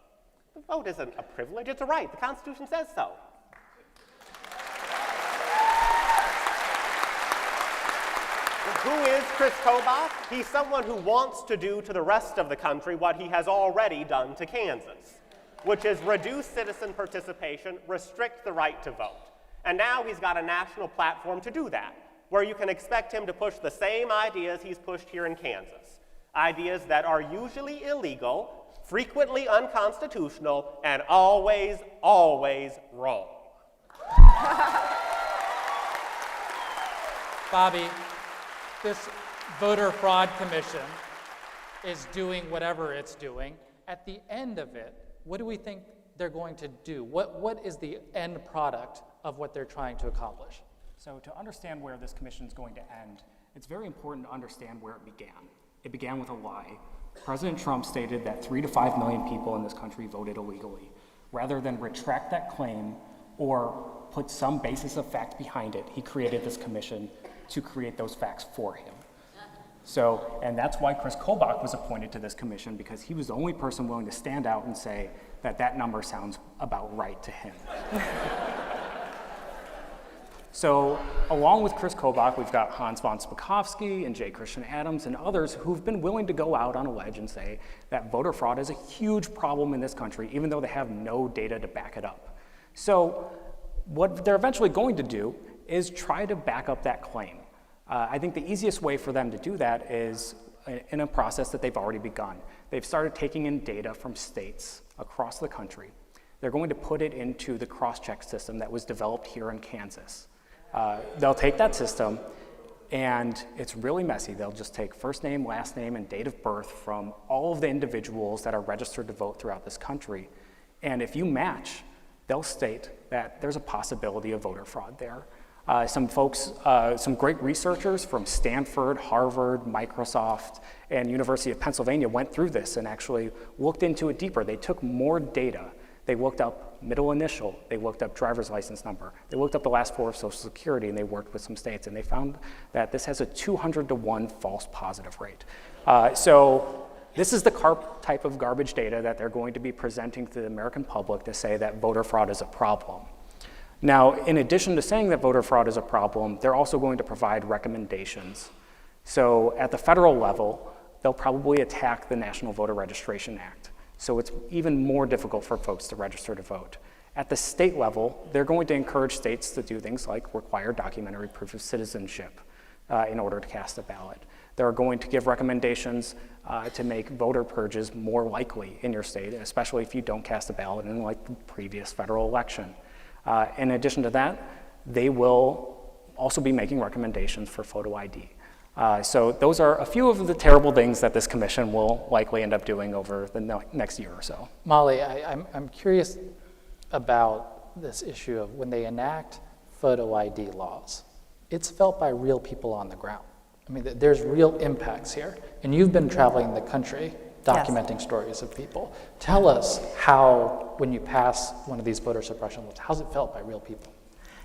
The vote isn't a privilege, it's a right. The Constitution says so. Who is Kris Kobach? He's someone who wants to do to the rest of the country what he has already done to Kansas, which is reduce citizen participation, restrict the right to vote. And now he's got a national platform to do that, where you can expect him to push the same ideas he's pushed here in Kansas. Ideas that are usually illegal, frequently unconstitutional, and always, always wrong. Bobby, this voter fraud commission is doing whatever it's doing. At the end of it, what do we think they're going to do? What is the end product of what they're trying to accomplish? So to understand where this commission is going to end, it's very important to understand where it began. It began with a lie. President Trump stated that 3 to 5 million people in this country voted illegally. Rather than retract that claim or put some basis of fact behind it, he created this commission to create those facts for him. So, and that's why Kris Kobach was appointed to this commission, because he was the only person willing to stand out and say that that number sounds about right to him. So, along with Kris Kobach, we've got Hans von Spakovsky and J. Christian Adams and others who've been willing to go out on a ledge and say that voter fraud is a huge problem in this country, even though they have no data to back it up. So, what they're eventually going to do is try to back up that claim. I think the easiest way for them to do that is in a process that they've already begun. They've started taking in data from states across the country. They're going to put it into the cross-check system that was developed here in Kansas. They'll take that system, and it's really messy. They'll just take first name, last name, and date of birth from all of the individuals that are registered to vote throughout this country. And if you match, they'll state that there's a possibility of voter fraud there. Some folks, some great researchers from Stanford, Harvard, Microsoft, and University of Pennsylvania went through this and actually looked into it deeper. They took more data. They looked up middle initial. They looked up driver's license number. They looked up the last 4 of Social Security, and they worked with some states, and they found that this has a 200 to 1 false positive rate. So This is the type of garbage data that they're going to be presenting to the American public to say that voter fraud is a problem. Now, in addition to saying that voter fraud is a problem, they're also going to provide recommendations. So at the federal level, they'll probably attack the National Voter Registration Act. So it's even more difficult for folks to register to vote. At the state level, they're going to encourage states to do things like require documentary proof of citizenship in order to cast a ballot. They're going to give recommendations to make voter purges more likely in your state, especially if you don't cast a ballot in like the previous federal election. In addition to that, they will also be making recommendations for photo ID. So those are a few of the terrible things that this commission will likely end up doing over the next year or so. Molly, I'm curious about this issue of when they enact photo ID laws. It's felt by real people on the ground. I mean, there's real impacts here. And you've been traveling the country documenting stories of people. Tell us how, when you pass one of these voter suppression laws, how's it felt by real people?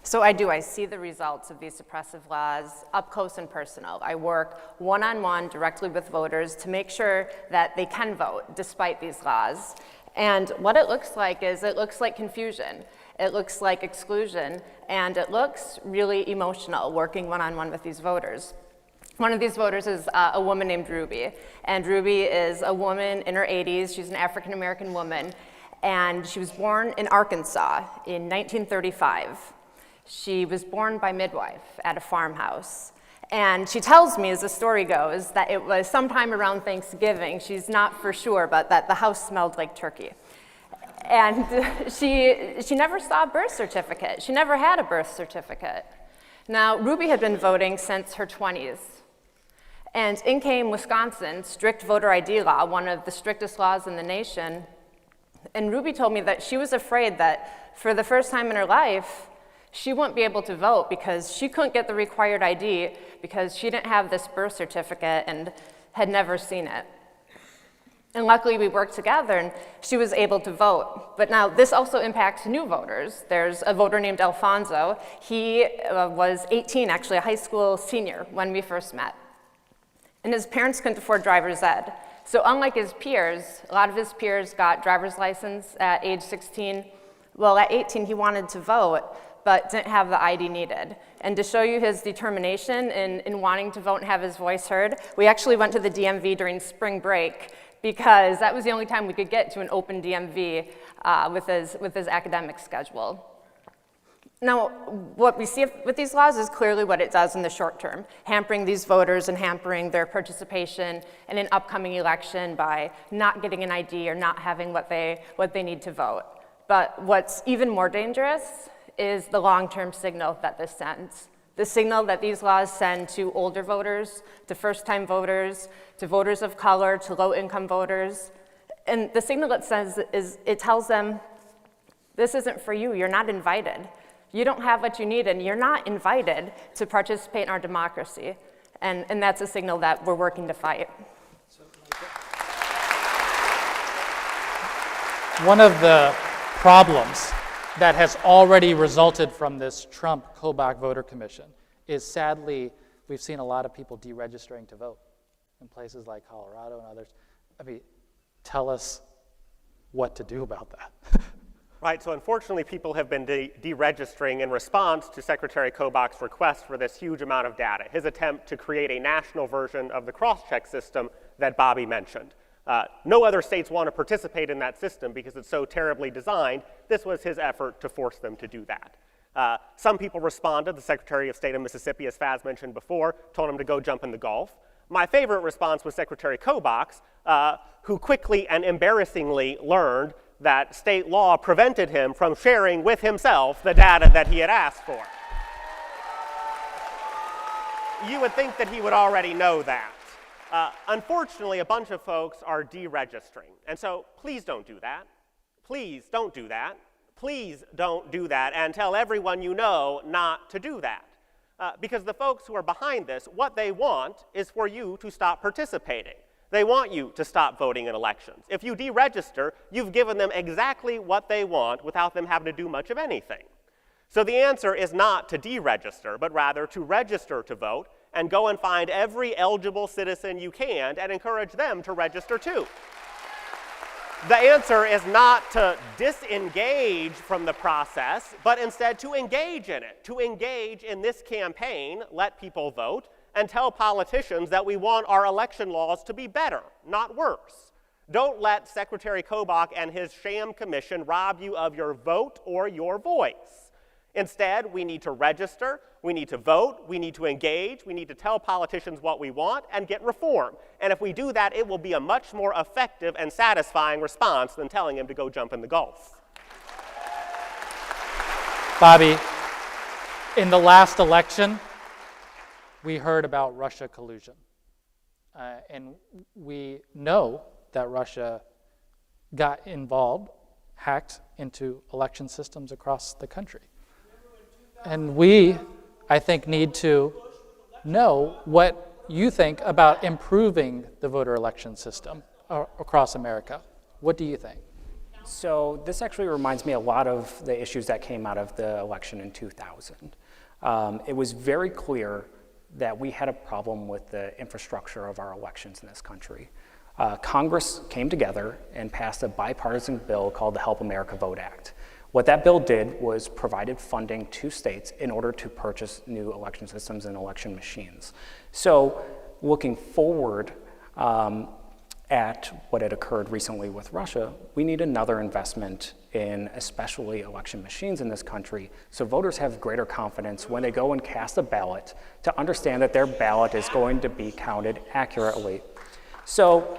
So I do. I see the results of these suppressive laws up close and personal. I work one-on-one directly with voters to make sure that they can vote despite these laws. And what it looks like is it looks like confusion. It looks like exclusion. And it looks really emotional working one-on-one with these voters. One of these voters is a woman named Ruby. And Ruby is a woman in her 80s. She's an African-American woman. And she was born in Arkansas in 1935. She was born by midwife at a farmhouse. And she tells me, as the story goes, that it was sometime around Thanksgiving, she's not for sure, but that the house smelled like turkey. And she never saw a birth certificate. She never had a birth certificate. Now, Ruby had been voting since her 20s. And in came Wisconsin, strict voter ID law, one of the strictest laws in the nation. And Ruby told me that she was afraid that for the first time in her life, she wouldn't be able to vote because she couldn't get the required ID because she didn't have this birth certificate and had never seen it. And luckily we worked together and she was able to vote. But now this also impacts new voters. There's a voter named Alfonso. He was 18, actually a high school senior when we first met. And his parents couldn't afford driver's ed. So unlike his peers, a lot of his peers got driver's license at age 16. Well, at 18 he wanted to vote, but didn't have the ID needed. And to show you his determination in wanting to vote and have his voice heard, we actually went to the DMV during spring break because that was the only time we could get to an open DMV with his academic schedule. Now, what we see with these laws is clearly what it does in the short term, hampering these voters and hampering their participation in an upcoming election by not getting an ID or not having what they need to vote. But what's even more dangerous is the long-term signal that this sends. The signal that these laws send to older voters, to first-time voters, to voters of color, to low-income voters. And the signal it sends is it tells them, this isn't for you, you're not invited. You don't have what you need, and you're not invited to participate in our democracy. And that's a signal that we're working to fight. One of the problems that has already resulted from this Trump-Kobach voter commission is, sadly, we've seen a lot of people deregistering to vote in places like Colorado and others. I mean, tell us what to do about that. Right, so unfortunately people have been deregistering in response to Secretary Kobach's request for this huge amount of data, his attempt to create a national version of the cross-check system that Bobby mentioned. No other states want to participate in that system because it's so terribly designed. This was his effort to force them to do that. Some people responded. The Secretary of State of Mississippi, as Faz mentioned before, told him to go jump in the Gulf. My favorite response was Secretary Kobach's, who quickly and embarrassingly learned that state law prevented him from sharing with himself the data that he had asked for. You would think that he would already know that. Unfortunately, a bunch of folks are deregistering. And so please don't do that. Please don't do that. Please don't do that, and tell everyone you know not to do that. Because the folks who are behind this, what they want is for you to stop participating. They want you to stop voting in elections. If you deregister, you've given them exactly what they want without them having to do much of anything. So the answer is not to deregister, but rather to register to vote and go and find every eligible citizen you can and encourage them to register too. The answer is not to disengage from the process, but instead to engage in it, to engage in this campaign, let people vote, and tell politicians that we want our election laws to be better, not worse. Don't let Secretary Kobach and his sham commission rob you of your vote or your voice. Instead, we need to register, we need to vote, we need to engage, we need to tell politicians what we want and get reform. And if we do that, it will be a much more effective and satisfying response than telling him to go jump in the Gulf. Bobby, in the last election, we heard about Russia collusion. And we know that Russia got involved, hacked into election systems across the country. And we, I think, need to know what you think about improving the voter election system across America. What do you think? So this actually reminds me a lot of the issues that came out of the election in 2000. It was very clear that we had a problem with the infrastructure of our elections in this country. Congress came together and passed a bipartisan bill called the Help America Vote Act. What that bill did was provided funding to states in order to purchase new election systems and election machines. So looking forward at what had occurred recently with Russia, we need another investment in especially election machines in this country so voters have greater confidence when they go and cast a ballot to understand that their ballot is going to be counted accurately. So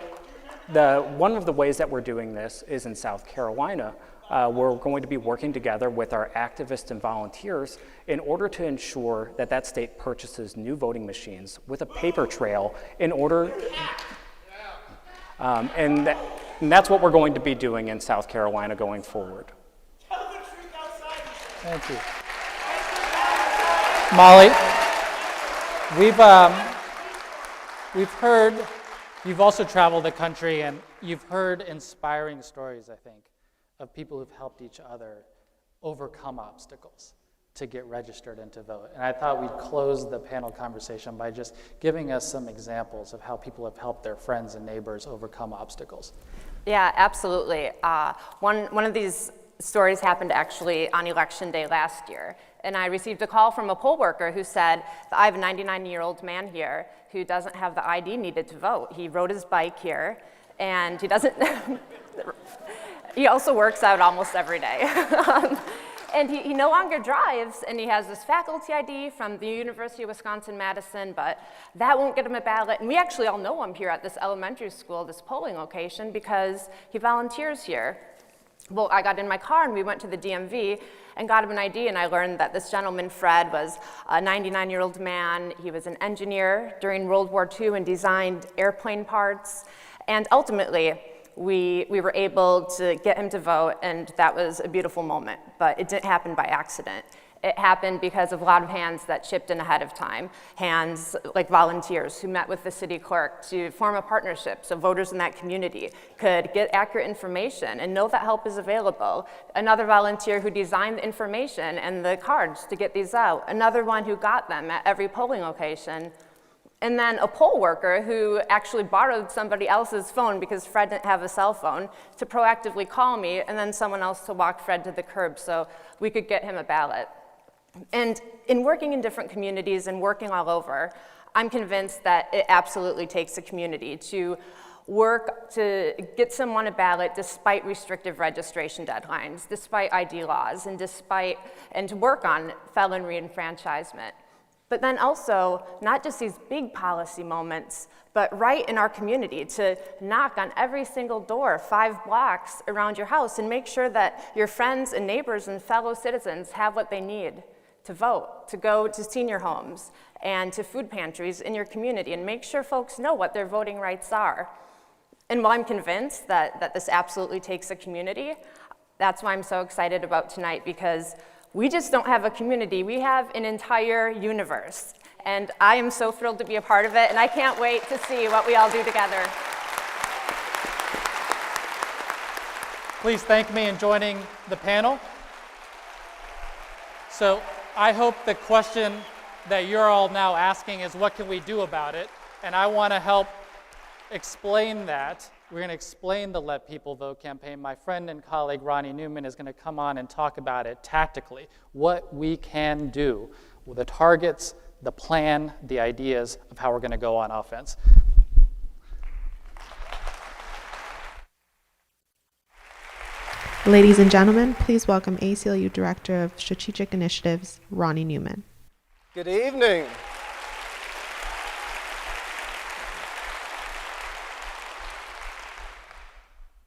one of the ways that we're doing this is in South Carolina. We're going to be working together with our activists and volunteers in order to ensure that that state purchases new voting machines with a paper trail in order, and that's what we're going to be doing in South Carolina going forward. Thank you. Molly, we've heard, you've also traveled the country and you've heard inspiring stories, I think, of people who've helped each other overcome obstacles to get registered and to vote. And I thought we'd close the panel conversation by just giving us some examples of how people have helped their friends and neighbors overcome obstacles. Yeah, absolutely. One of these stories happened actually on Election Day last year. And I received a call from a poll worker who said, I have a 99-year-old man here who doesn't have the ID needed to vote. He rode his bike here, and he doesn't... He also works out almost every day. And he no longer drives, and he has this faculty ID from the University of Wisconsin-Madison, but that won't get him a ballot. And we actually all know him here at this elementary school, this polling location, because he volunteers here. Well, I got in my car, and we went to the DMV and got him an ID, and I learned that this gentleman, Fred, was a 99-year-old man. He was an engineer during World War II and designed airplane parts. And ultimately, we were able to get him to vote, and that was a beautiful moment. But it didn't happen by accident. It happened because of a lot of hands that chipped in ahead of time, hands like volunteers who met with the city clerk to form a partnership so voters in that community could get accurate information and know that help is available. Another volunteer who designed the information and the cards to get these out. Another one who got them at every polling location. And then a poll worker who actually borrowed somebody else's phone because Fred didn't have a cell phone to proactively call me, and then someone else to walk Fred to the curb so we could get him a ballot. And in working in different communities and working all over, I'm convinced that it absolutely takes a community to work to get someone a ballot despite restrictive registration deadlines, despite ID laws, and to work on felon reenfranchisement. But then also, not just these big policy moments, but right in our community to knock on every single door 5 blocks around your house and make sure that your friends and neighbors and fellow citizens have what they need to vote, to go to senior homes and to food pantries in your community and make sure folks know what their voting rights are. And while I'm convinced that this absolutely takes a community, that's why I'm so excited about tonight, because we just don't have a community, we have an entire universe. And I am so thrilled to be a part of it, and I can't wait to see what we all do together. Please thank me in joining the panel. So I hope the question that you're all now asking is, what can we do about it? And I want to help explain that. We're going to explain the Let People Vote campaign. My friend and colleague Ronnie Newman is going to come on and talk about it tactically, what we can do, the targets, the plan, the ideas of how we're going to go on offense. Ladies and gentlemen, please welcome ACLU Director of Strategic Initiatives, Ronnie Newman. Good evening.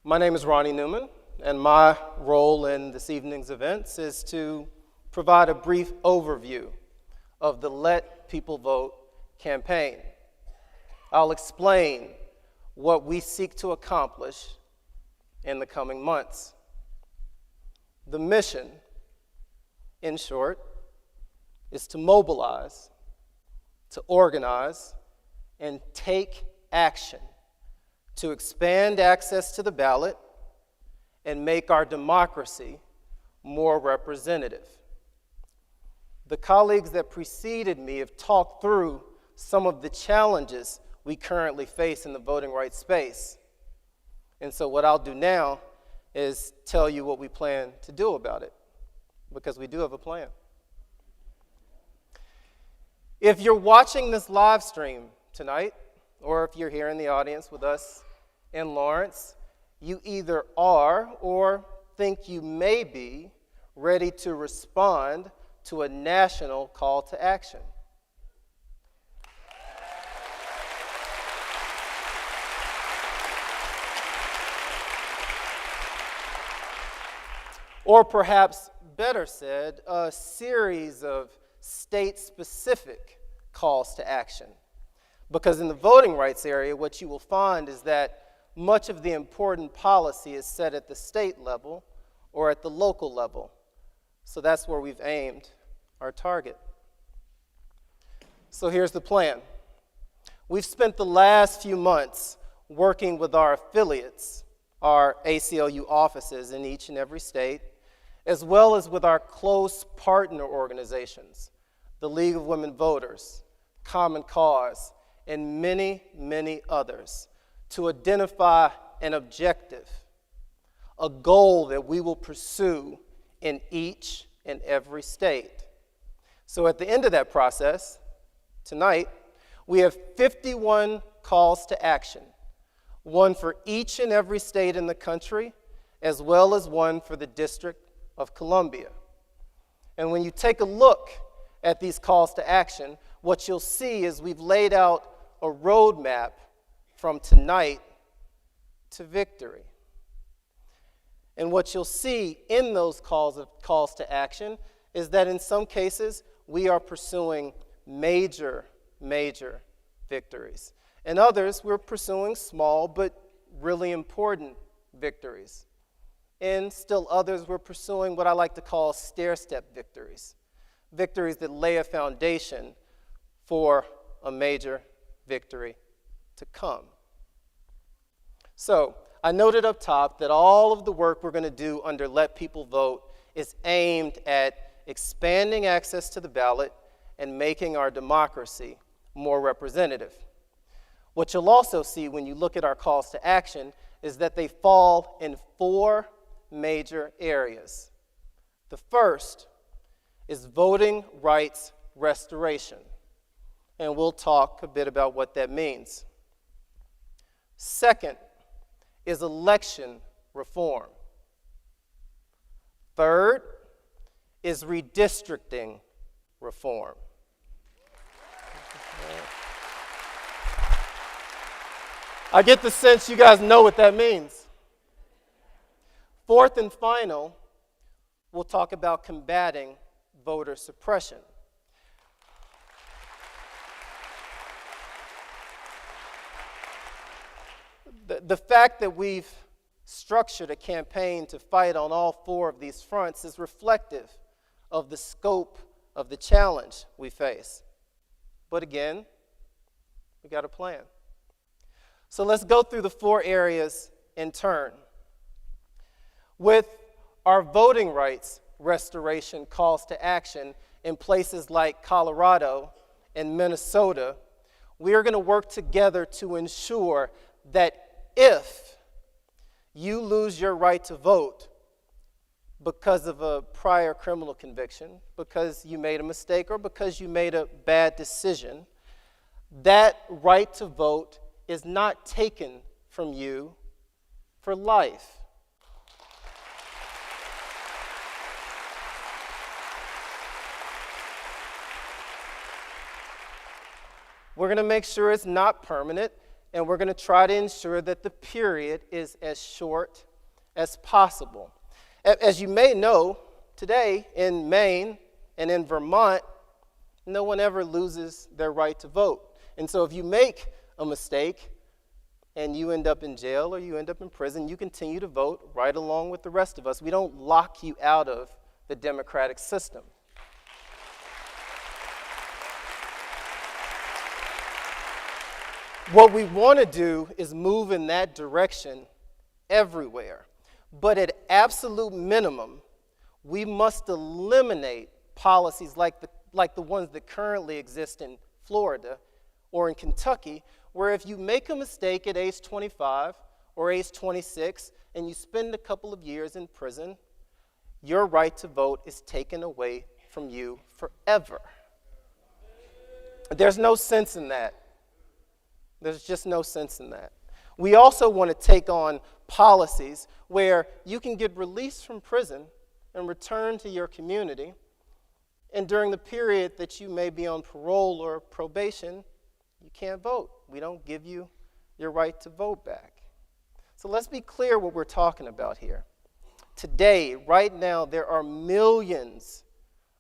My name is Ronnie Newman, and my role in this evening's events is to provide a brief overview of the Let People Vote campaign. I'll explain what we seek to accomplish in the coming months. The mission, in short, is to mobilize, to organize, and take action to expand access to the ballot and make our democracy more representative. The colleagues that preceded me have talked through some of the challenges we currently face in the voting rights space. And so what I'll do now is tell you what we plan to do about it, because we do have a plan. If you're watching this live stream tonight, or if you're here in the audience with us in Lawrence, you either are or think you may be ready to respond to a national call to action. Or perhaps better said, a series of state-specific calls to action. Because in the voting rights area, what you will find is that much of the important policy is set at the state level or at the local level. So that's where we've aimed our target. So here's the plan. We've spent the last few months working with our affiliates, our ACLU offices in each and every state, as well as with our close partner organizations, the League of Women Voters, Common Cause, and many, many others, to identify an objective, a goal that we will pursue in each and every state. So at the end of that process, tonight, we have 51 calls to action, one for each and every state in the country, as well as one for the District of Columbia. And when you take a look at these calls to action, what you'll see is we've laid out a roadmap from tonight to victory. And what you'll see in those calls to action is that in some cases, we are pursuing major victories. In others, we're pursuing small but really important victories. In still others, we're pursuing what I like to call stair-step victories, victories that lay a foundation for a major victory to come. So, I noted up top that all of the work we're going to do under Let People Vote is aimed at expanding access to the ballot and making our democracy more representative. What you'll also see when you look at our calls to action is that they fall in 4 major areas. The first is voting rights restoration, and we'll talk a bit about what that means. Second is election reform. Third is redistricting reform. I get the sense you guys know what that means. Fourth and final, we'll talk about combating voter suppression. The fact that we've structured a campaign to fight on all 4 of these fronts is reflective of the scope of the challenge we face. But again, we got a plan. So let's go through the 4 areas in turn. With our voting rights restoration calls to action, in places like Colorado and Minnesota, we are going to work together to ensure that if you lose your right to vote because of a prior criminal conviction, because you made a mistake, or because you made a bad decision, that right to vote is not taken from you for life. We're going to make sure it's not permanent, and we're going to try to ensure that the period is as short as possible. As you may know, today in Maine and in Vermont, no one ever loses their right to vote. And so if you make a mistake and you end up in jail or you end up in prison, you continue to vote right along with the rest of us. We don't lock you out of the democratic system. What we want to do is move in that direction everywhere. But at absolute minimum, we must eliminate policies like the ones that currently exist in Florida or in Kentucky, where if you make a mistake at age 25 or age 26 and you spend a couple of years in prison, your right to vote is taken away from you forever. There's no sense in that. There's just no sense in that. We also want to take on policies where you can get released from prison and return to your community, and during the period that you may be on parole or probation, you can't vote. We don't give you your right to vote back. So let's be clear what we're talking about here. Today, right now, there are millions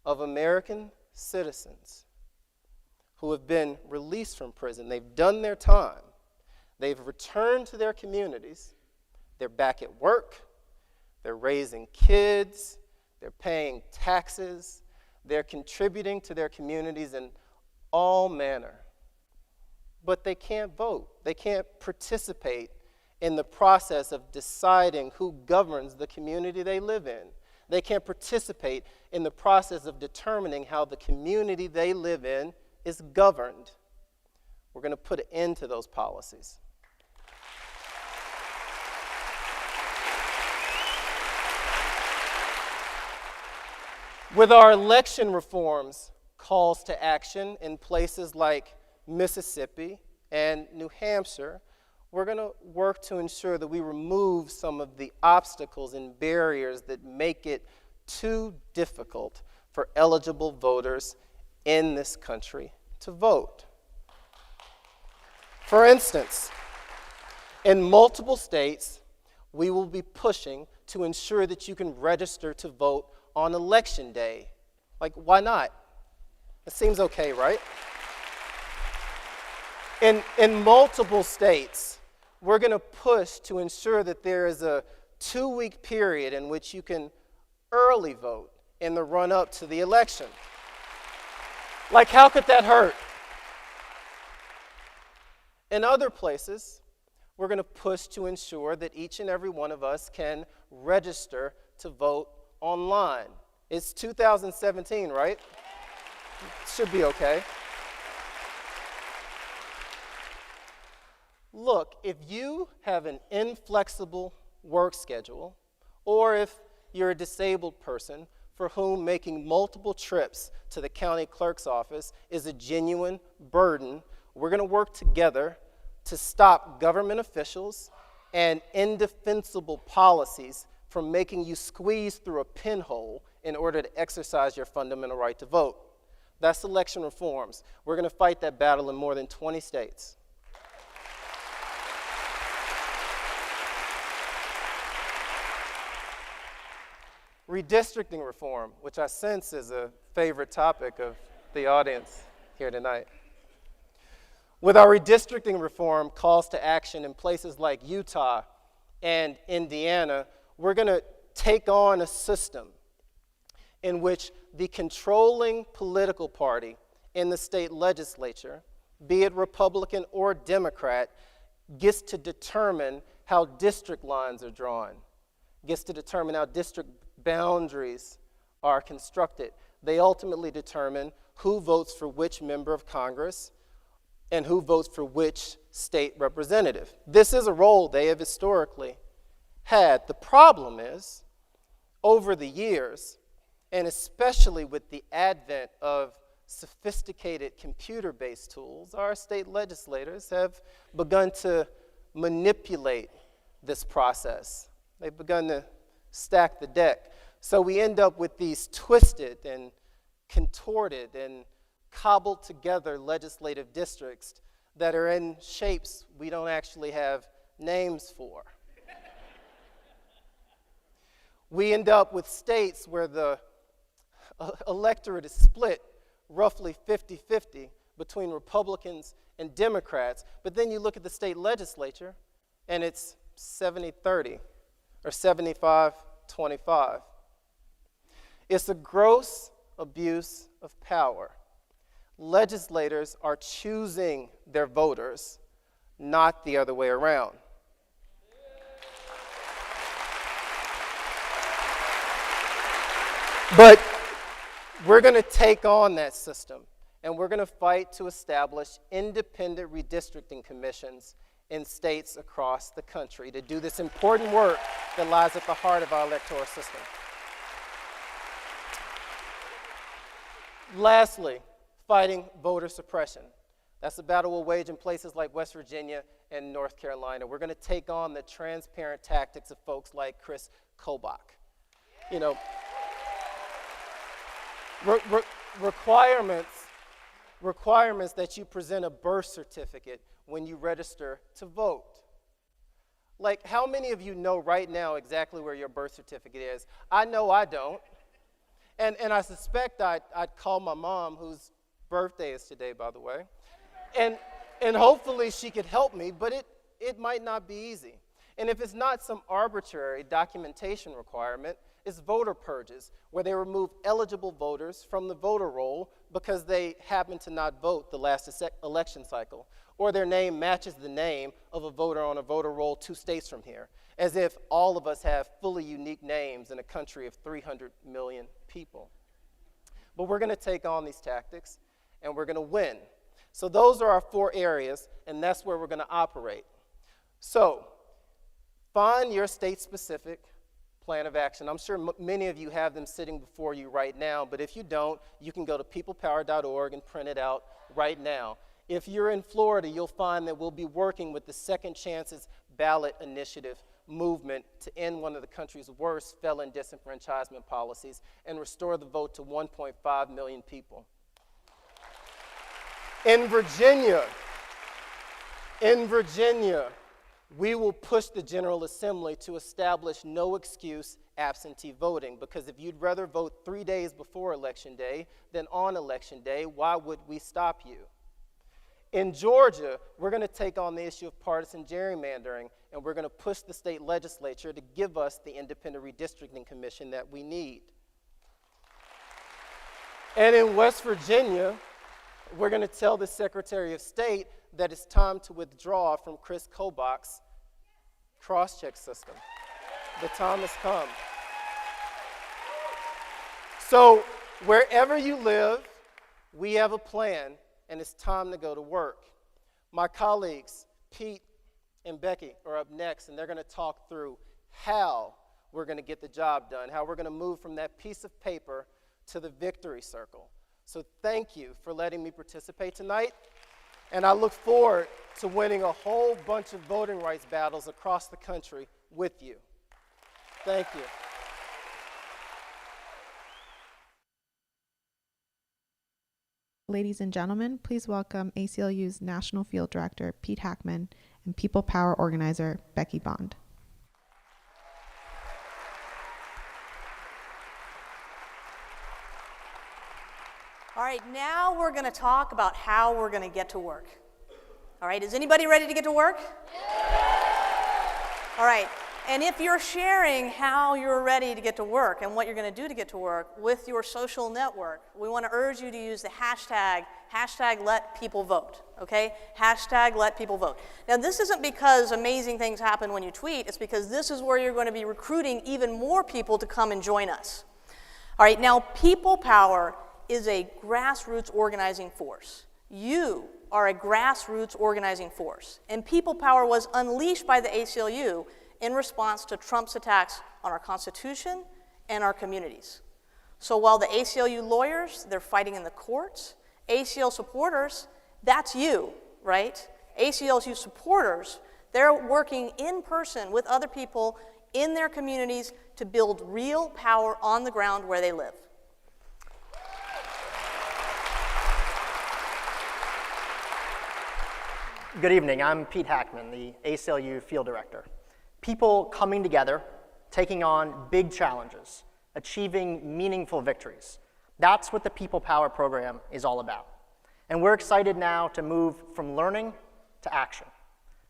of American citizens who have been released from prison. They've done their time. They've returned to their communities. They're back at work. They're raising kids. They're paying taxes. They're contributing to their communities in all manner. But they can't vote. They can't participate in the process of deciding who governs the community they live in. They can't participate in the process of determining how the community they live in is governed. We're going to put an end to those policies. With our election reforms, calls to action in places like Mississippi and New Hampshire, we're going to work to ensure that we remove some of the obstacles and barriers that make it too difficult for eligible voters in this country to vote. For instance, in multiple states, we will be pushing to ensure that you can register to vote on election day. Like, why not? It seems okay, right? In multiple states, we're going to push to ensure that there is a 2-week period in which you can early vote in the run-up to the election. Like, how could that hurt? In other places, we're going to push to ensure that each and every one of us can register to vote online. It's 2017, right? Should be okay. Look, if you have an inflexible work schedule, or if you're a disabled person for whom making multiple trips to the county clerk's office is a genuine burden, we're going to work together to stop government officials and indefensible policies from making you squeeze through a pinhole in order to exercise your fundamental right to vote. That's election reforms. We're going to fight that battle in more than 20 states. Redistricting reform, which I sense is a favorite topic of the audience here tonight. With our redistricting reform calls to action in places like Utah and Indiana, we're going to take on a system in which the controlling political party in the state legislature, be it Republican or Democrat, gets to determine how district lines are drawn, gets to determine how district boundaries are constructed. they ultimately determine who votes for which member of Congress and who votes for which state representative. This is a role they have historically had. The problem is, over the years, and especially with the advent of sophisticated computer-based tools, our state legislators have begun to manipulate this process. They've begun to stack the deck. So we end up with these twisted and contorted and cobbled together legislative districts that are in shapes we don't actually have names for. We end up with states where the electorate is split roughly 50-50 between Republicans and Democrats, but then you look at the state legislature and it's 70-30 or 75-25. It's a gross abuse of power. Legislators are choosing their voters, not the other way around. But we're going to take on that system, and we're going to fight to establish independent redistricting commissions in states across the country to do this important work that lies at the heart of our electoral system. Lastly, fighting voter suppression. That's a battle we'll wage in places like West Virginia and North Carolina. We're going to take on the transparent tactics of folks like Kris Kobach. You know, requirements that you present a birth certificate when you register to vote. Like, how many of you know right now exactly where your birth certificate is? I know I don't. And I suspect I'd call my mom, whose birthday is today, by the way, and hopefully she could help me, but it might not be easy. And if it's not some arbitrary documentation requirement, it's voter purges, where they remove eligible voters from the voter roll because they happen to not vote the last election cycle, or their name matches the name of a voter on a voter roll 2 states from here, as if all of us have fully unique names in a country of 300 million people. But we're going to take on these tactics, and we're going to win. So those are our 4 areas, and that's where we're going to operate. So find your state-specific plan of action. I'm sure many of you have them sitting before you right now, but if you don't, you can go to peoplepower.org and print it out right now. If you're in Florida, you'll find that we'll be working with the Second Chances Ballot Initiative movement to end one of the country's worst felon disenfranchisement policies and restore the vote to 1.5 million people. In Virginia, we will push the General Assembly to establish no excuse absentee voting, because if you'd rather vote 3 days before Election Day than on Election Day, why would we stop you? In Georgia, we're going to take on the issue of partisan gerrymandering, and we're going to push the state legislature to give us the independent redistricting commission that we need. And in West Virginia, we're going to tell the Secretary of State that it's time to withdraw from Kris Kobach's cross-check system. The time has come. So wherever you live, we have a plan, and it's time to go to work. My colleagues, Pete and Becky, are up next, and they're going to talk through how we're going to get the job done, how we're going to move from that piece of paper to the victory circle. So thank you for letting me participate tonight, and I look forward to winning a whole bunch of voting rights battles across the country with you. Thank you. Ladies and gentlemen, please welcome ACLU's National Field Director, Pete Hackman, and People Power Organizer, Becky Bond. All right, now we're going to talk about how we're going to get to work. All right, is anybody ready to get to work? All right, and if you're sharing how you're ready to get to work and what you're going to do to get to work with your social network, we want to urge you to use the hashtag #LetPeopleVote, okay? #LetPeopleVote. Now, this isn't because amazing things happen when you tweet. It's because this is where you're going to be recruiting even more people to come and join us. All right, now people power is a grassroots organizing force. You are a grassroots organizing force, and people power was unleashed by the ACLU in response to Trump's attacks on our Constitution and our communities. So while the ACLU lawyers, they're fighting in the courts, ACLU supporters, that's you, right? ACLU supporters, they're working in person with other people in their communities to build real power on the ground where they live. Good evening, I'm Pete Hackman, the ACLU Field Director. People coming together, taking on big challenges, achieving meaningful victories. That's what the People Power program is all about. And we're excited now to move from learning to action.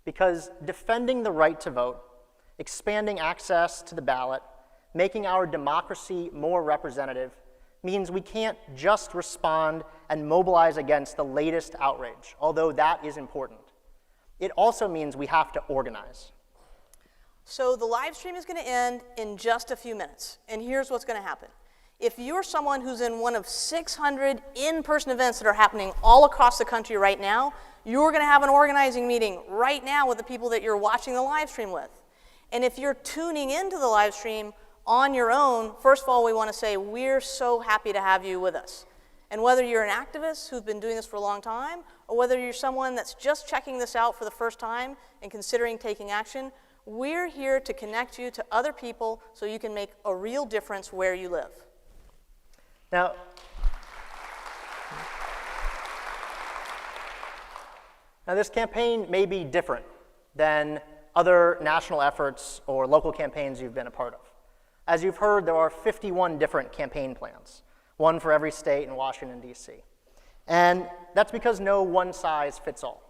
Because defending the right to vote, expanding access to the ballot, making our democracy more representative means we can't just respond and mobilize against the latest outrage, although that is important. It also means we have to organize. So the live stream is going to end in just a few minutes, and here's what's going to happen. If you're someone who's in one of 600 in-person events that are happening all across the country right now, you're going to have an organizing meeting right now with the people that you're watching the live stream with. And if you're tuning into the live stream on your own, first of all, we want to say we're so happy to have you with us. And whether you're an activist who's been doing this for a long time, or whether you're someone that's just checking this out for the first time and considering taking action, we're here to connect you to other people so you can make a real difference where you live. Now, this campaign may be different than other national efforts or local campaigns you've been a part of. As you've heard, there are 51 different campaign plans, one for every state in Washington, D.C. And that's because no one size fits all.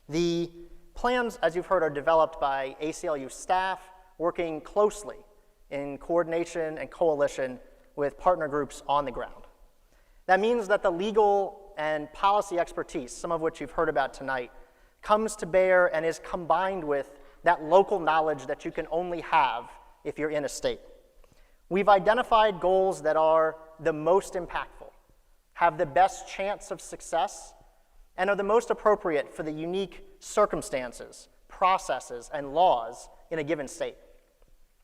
The plans, as you've heard, are developed by ACLU staff working closely in coordination and coalition with partner groups on the ground. That means that the legal and policy expertise, some of which you've heard about tonight, comes to bear and is combined with that local knowledge that you can only have if you're in a state. We've identified goals that are the most impactful, have the best chance of success, and are the most appropriate for the unique circumstances, processes, and laws in a given state.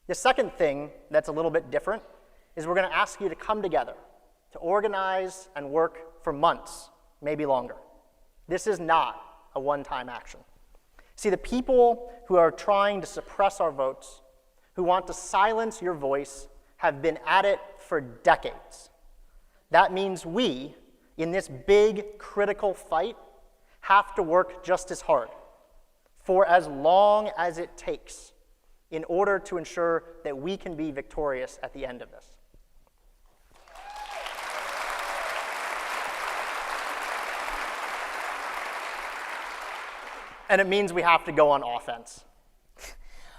The second thing that's a little bit different is we're going to ask you to come together, to organize and work for months, maybe longer. This is not a one-time action. See, the people who are trying to suppress our votes, who want to silence your voice, have been at it for decades. That means we, in this big, critical fight, have to work just as hard, for as long as it takes, in order to ensure that we can be victorious at the end of this. And it means we have to go on offense.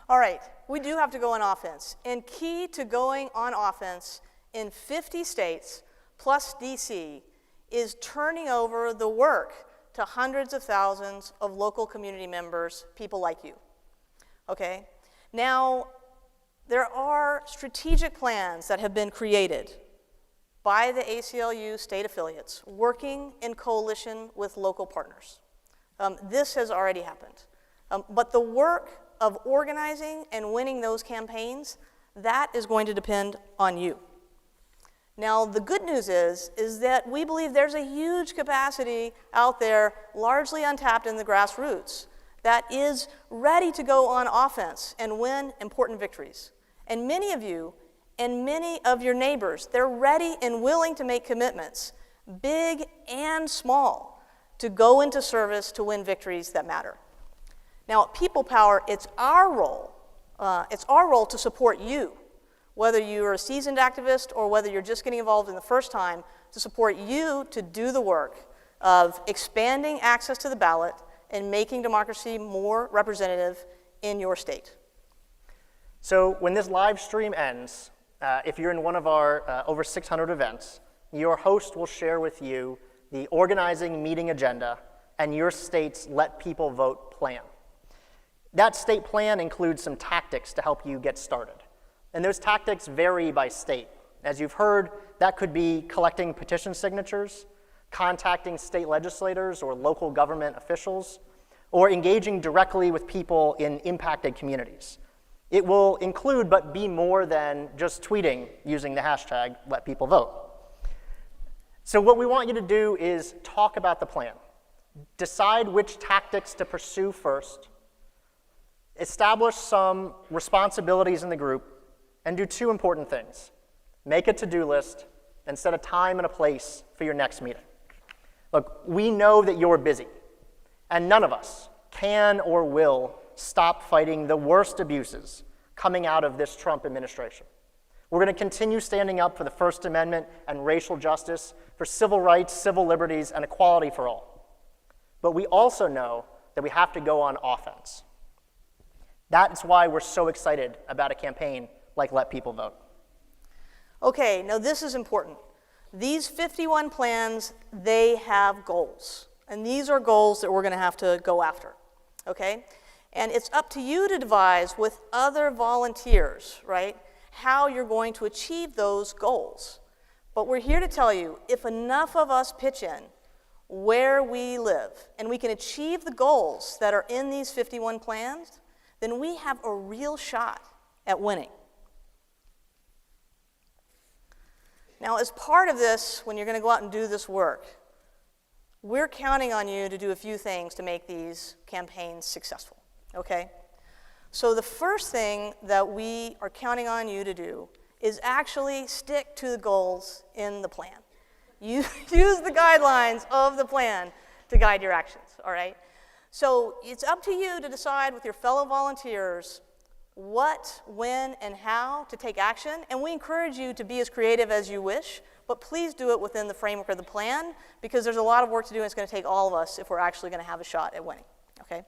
All right, we do have to go on offense. And key to going on offense in 50 states plus DC is turning over the work to hundreds of thousands of local community members, people like you. Okay? Now, there are strategic plans that have been created by the ACLU state affiliates working in coalition with local partners. This has already happened. But the work of organizing and winning those campaigns, that is going to depend on you. Now, the good news is that we believe there's a huge capacity out there, largely untapped in the grassroots, that is ready to go on offense and win important victories. And many of you and many of your neighbors, they're ready and willing to make commitments, big and small, to go into service to win victories that matter. Now, at People Power, it's our role to support you, whether you're a seasoned activist or whether you're just getting involved in the first time, to support you to do the work of expanding access to the ballot and making democracy more representative in your state. So when this live stream ends, if you're in one of our over 600 events, your host will share with you the organizing meeting agenda and your state's Let People Vote plan. That state plan includes some tactics to help you get started. And those tactics vary by state. As you've heard, That could be collecting petition signatures, contacting state legislators or local government officials, or engaging directly with people in impacted communities. It will include but be more than just tweeting using the hashtag #LetPeopleVote. So what we want you to do is talk about the plan. Decide which tactics to pursue first, establish some responsibilities in the group, and do two important things. Make a to-do list and set a time and a place for your next meeting. Look, we know that you're busy, and none of us can or will stop fighting the worst abuses coming out of this Trump administration. We're going to continue standing up for the First Amendment and racial justice, for civil rights, civil liberties, and equality for all. But we also know that we have to go on offense. That's why we're so excited about a campaign like Let People Vote. Okay, now this is important. These 51 plans, they have goals. And these are goals that we're going to have to go after, okay? And it's up to you to devise with other volunteers, right, how you're going to achieve those goals. But we're here to tell you, if enough of us pitch in where we live and we can achieve the goals that are in these 51 plans, then we have a real shot at winning. Now, as part of this, when you're going to go out and do this work, we're counting on you to do a few things to make these campaigns successful, okay? So the first thing that we are counting on you to do is actually stick to the goals in the plan. You use the guidelines of the plan to guide your actions, all right? So it's up to you to decide with your fellow volunteers what, when, and how to take action, and we encourage you to be as creative as you wish, but please do it within the framework of the plan, because there's a lot of work to do, and it's going to take all of us if we're actually going to have a shot at winning, okay?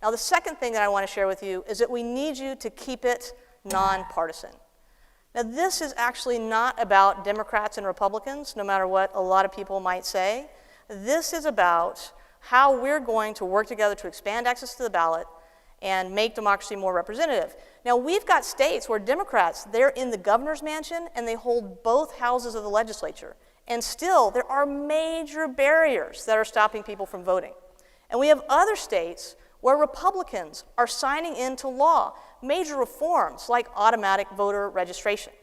Now, the second thing that I want to share with you is that we need you to keep it nonpartisan. Now, this is actually not about Democrats and Republicans, no matter what a lot of people might say. This is about how we're going to work together to expand access to the ballot and make democracy more representative. Now, we've got states where Democrats, they're in the governor's mansion and they hold both houses of the legislature. And still, there are major barriers that are stopping people from voting. And we have other states where Republicans are signing into law major reforms like automatic voter registration,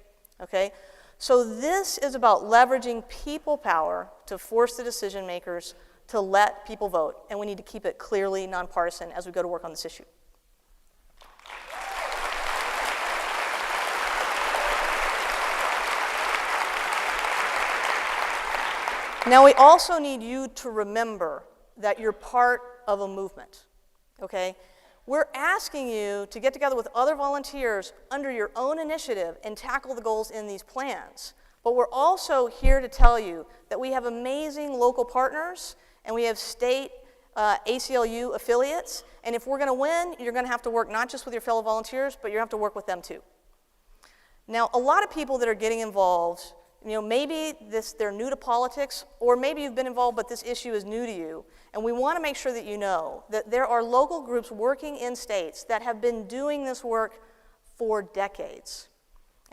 okay? So this is about leveraging people power to force the decision makers to let people vote, and we need to keep it clearly nonpartisan as we go to work on this issue. Now, we also need you to remember that you're part of a movement, okay? We're asking you to get together with other volunteers under your own initiative and tackle the goals in these plans. But we're also here to tell you that we have amazing local partners and we have state ACLU affiliates. And if we're going to win, you're going to have to work not just with your fellow volunteers, but you have to work with them too. Now, a lot of people that are getting involved, you know, maybe they're new to politics, or maybe you've been involved but this issue is new to you. And we want to make sure that you know that there are local groups working in states that have been doing this work for decades.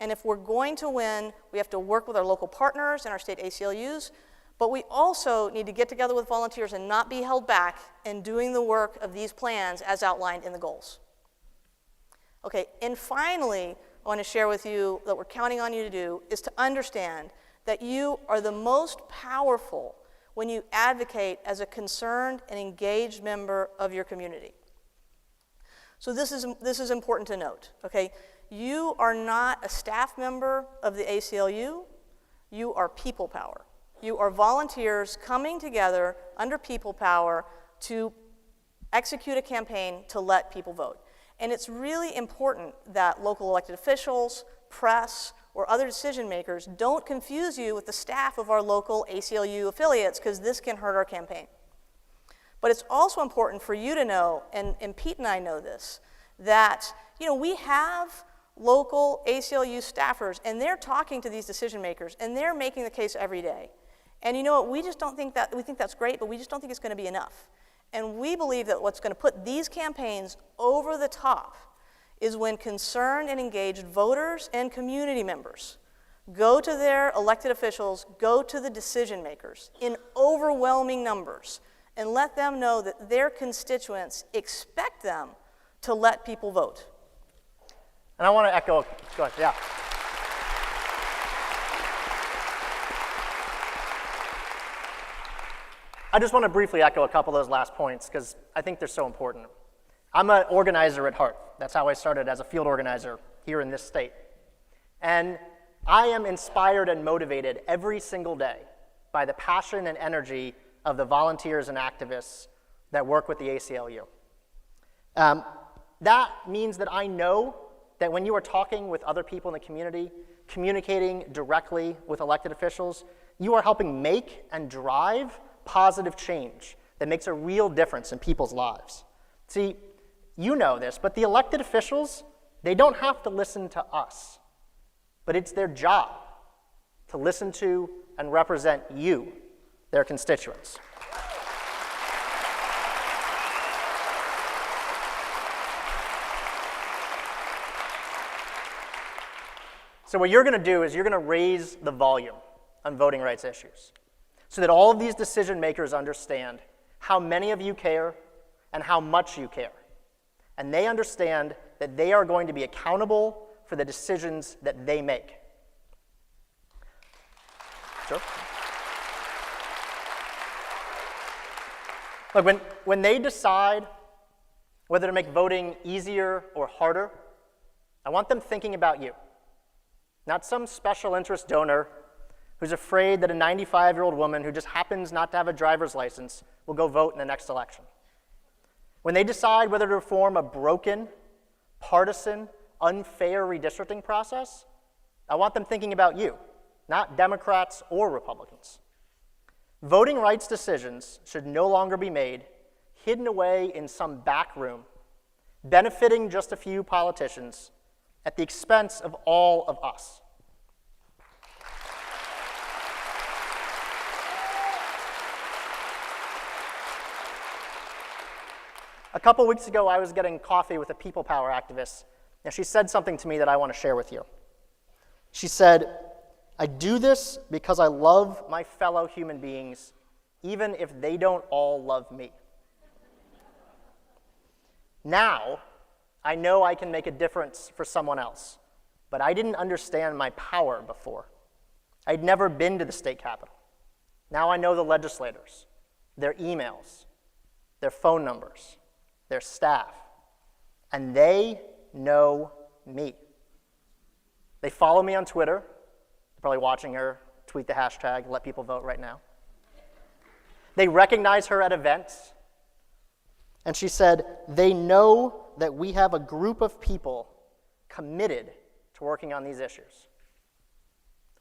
And if we're going to win, we have to work with our local partners and our state ACLUs, but we also need to get together with volunteers and not be held back in doing the work of these plans as outlined in the goals. Okay, and finally, I want to share with you that we're counting on you to do is to understand that you are the most powerful when you advocate as a concerned and engaged member of your community. So this is important to note, okay? You are not a staff member of the ACLU, you are people power. You are volunteers coming together under people power to execute a campaign to let people vote. And it's really important that local elected officials, press, or other decision makers don't confuse you with the staff of our local ACLU affiliates, because this can hurt our campaign. But it's also important for you to know, and Pete and I know this, that we have local ACLU staffers, and they're talking to these decision makers, and they're making the case every day. And you know what, we just don't think that, we think that's great, but we just don't think it's going to be enough. And we believe that what's going to put these campaigns over the top is when concerned and engaged voters and community members Go to their elected officials, go to the decision makers in overwhelming numbers, and let them know that their constituents expect them to let people vote. And I want to echo, go ahead, yeah. I just want to briefly echo a couple of those last points because I think they're so important. I'm an organizer at heart. That's how I started as a field organizer here in this state. And I am inspired and motivated every single day by the passion and energy of the volunteers and activists that work with the ACLU. That means that I know that when you are talking with other people in the community, communicating directly with elected officials, you are helping make and drive positive change that makes a real difference in people's lives. See, you know this, but the elected officials, they don't have to listen to us, but it's their job to listen to and represent you, their constituents. So what you're going to do is you're going to raise the volume on voting rights issues so that all of these decision makers understand how many of you care and how much you care. And they understand that they are going to be accountable for the decisions that they make. Sure. Look, when they decide whether to make voting easier or harder, I want them thinking about you. Not some special interest donor who's afraid that a 95-year-old woman who just happens not to have a driver's license will go vote in the next election. When they decide whether to reform a broken, partisan, unfair redistricting process, I want them thinking about you, not Democrats or Republicans. Voting rights decisions should no longer be made hidden away in some back room, benefiting just a few politicians at the expense of all of us. A couple weeks ago, I was getting coffee with a people power activist, and she said something to me that I want to share with you. She said, "I do this because I love my fellow human beings, even if they don't all love me. Now, I know I can make a difference for someone else, but I didn't understand my power before. I'd never been to the state capitol. Now I know the legislators, their emails, their phone numbers, their staff, and they know me. They follow me on Twitter." You're probably watching her tweet the hashtag, let people vote right now. They recognize her at events. And she said, they know that we have a group of people committed to working on these issues.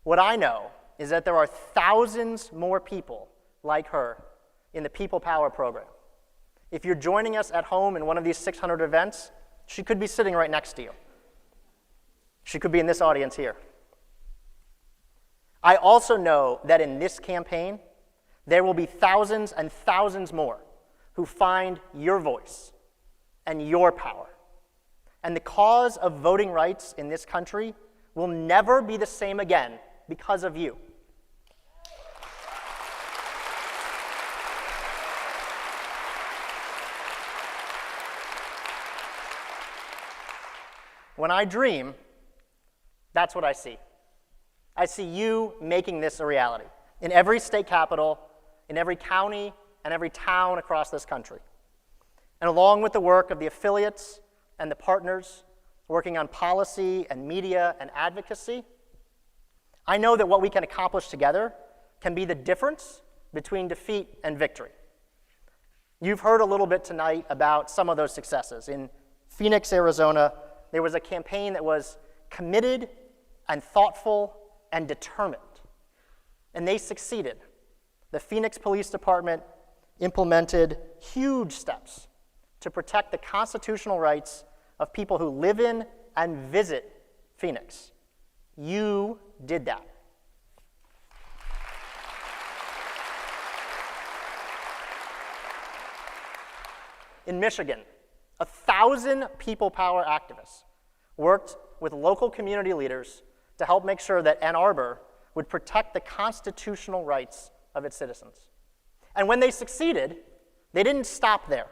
What I know is that there are thousands more people like her in the People Power program. If you're joining us at home in one of these 600 events, she could be sitting right next to you. She could be in this audience here. I also know that in this campaign, there will be thousands and thousands more who find your voice and your power. And the cause of voting rights in this country will never be the same again because of you. When I dream, that's what I see. I see you making this a reality in every state capital, in every county, and every town across this country. And along with the work of the affiliates and the partners working on policy and media and advocacy, I know that what we can accomplish together can be the difference between defeat and victory. You've heard a little bit tonight about some of those successes. In Phoenix, Arizona, there was a campaign that was committed and thoughtful and determined, and they succeeded. The Phoenix Police Department implemented huge steps to protect the constitutional rights of people who live in and visit Phoenix. You did that. In Michigan, 1,000 People Power activists worked with local community leaders to help make sure that Ann Arbor would protect the constitutional rights of its citizens. And when they succeeded, they didn't stop there.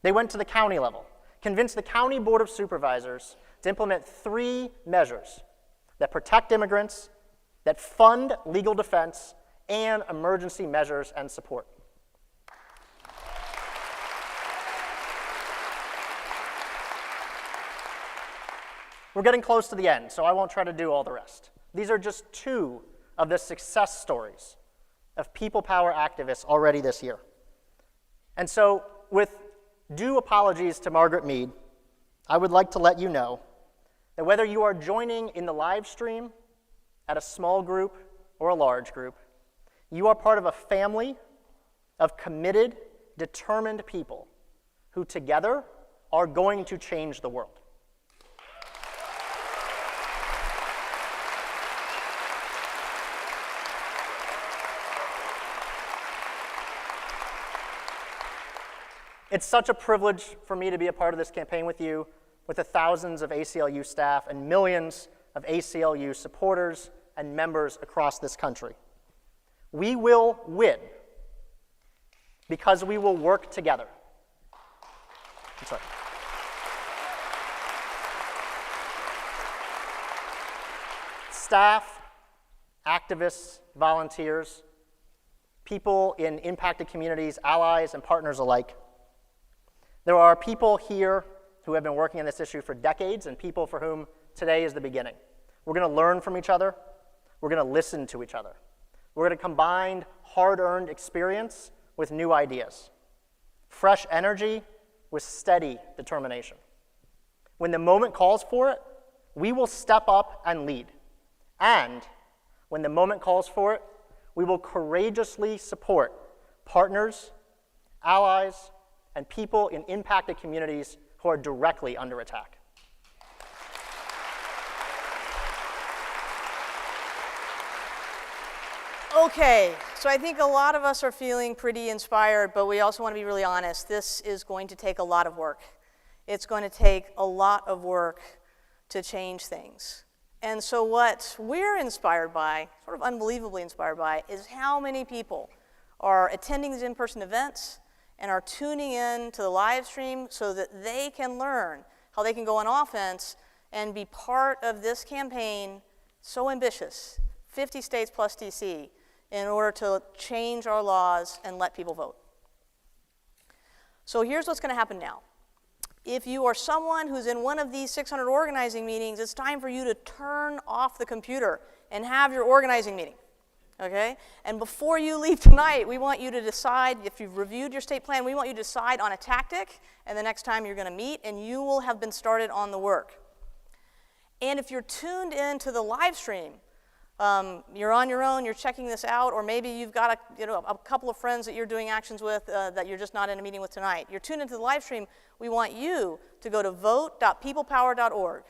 They went to the county level, convinced the County Board of Supervisors to implement 3 measures that protect immigrants, that fund legal defense, and emergency measures and support. We're getting close to the end, so I won't try to do all the rest. These are just 2 of the success stories of people power activists already this year. And so, with due apologies to Margaret Mead, I would like to let you know that whether you are joining in the live stream, at a small group or a large group, you are part of a family of committed, determined people who together are going to change the world. It's such a privilege for me to be a part of this campaign with you, with the thousands of ACLU staff and millions of ACLU supporters and members across this country. We will win because we will work together. I'm sorry. Staff, activists, volunteers, people in impacted communities, allies and partners alike. There are people here who have been working on this issue for decades and people for whom today is the beginning. We're going to learn from each other. We're going to listen to each other. We're going to combine hard-earned experience with new ideas, fresh energy with steady determination. When the moment calls for it, we will step up and lead. And when the moment calls for it, we will courageously support partners, allies, and people in impacted communities who are directly under attack. Okay, so I think a lot of us are feeling pretty inspired, but we also want to be really honest. This is going to take a lot of work. It's going to take a lot of work to change things. And so what we're inspired by, sort of unbelievably inspired by, is how many people are attending these in-person events and are tuning in to the live stream so that they can learn how they can go on offense and be part of this campaign so ambitious, 50 states plus DC, in order to change our laws and let people vote. So here's what's going to happen now. If you are someone who's in one of these 600 organizing meetings, it's time for you to turn off the computer and have your organizing meeting. Okay? And before you leave tonight, we want you to decide, if you've reviewed your state plan, we want you to decide on a tactic, and the next time you're going to meet, and you will have been started on the work. And if you're tuned in to the live stream, you're on your own, you're checking this out, or maybe you've got a couple of friends that you're doing actions with that you're just not in a meeting with tonight. You're tuned into the live stream. We want you to go to vote.peoplepower.org.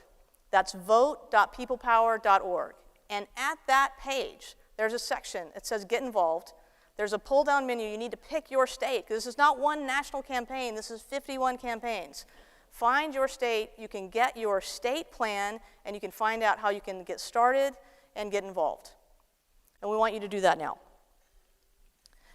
That's vote.peoplepower.org. And at that page, there's a section. It says Get Involved. There's a pull-down menu. You need to pick your state, because this is not one national campaign. This is 51 campaigns. Find your state. You can get your state plan, and you can find out how you can get started and get involved. And we want you to do that now.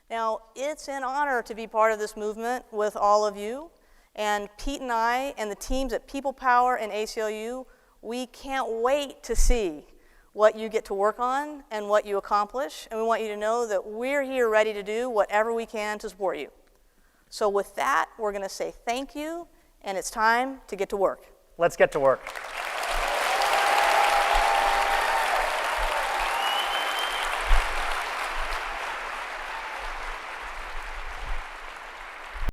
Now, it's an honor to be part of this movement with all of you. And Pete and I and the teams at People Power and ACLU, we can't wait to see what you get to work on and what you accomplish. And we want you to know that we're here ready to do whatever we can to support you. So with that, we're going to say thank you, and it's time to get to work. Let's get to work.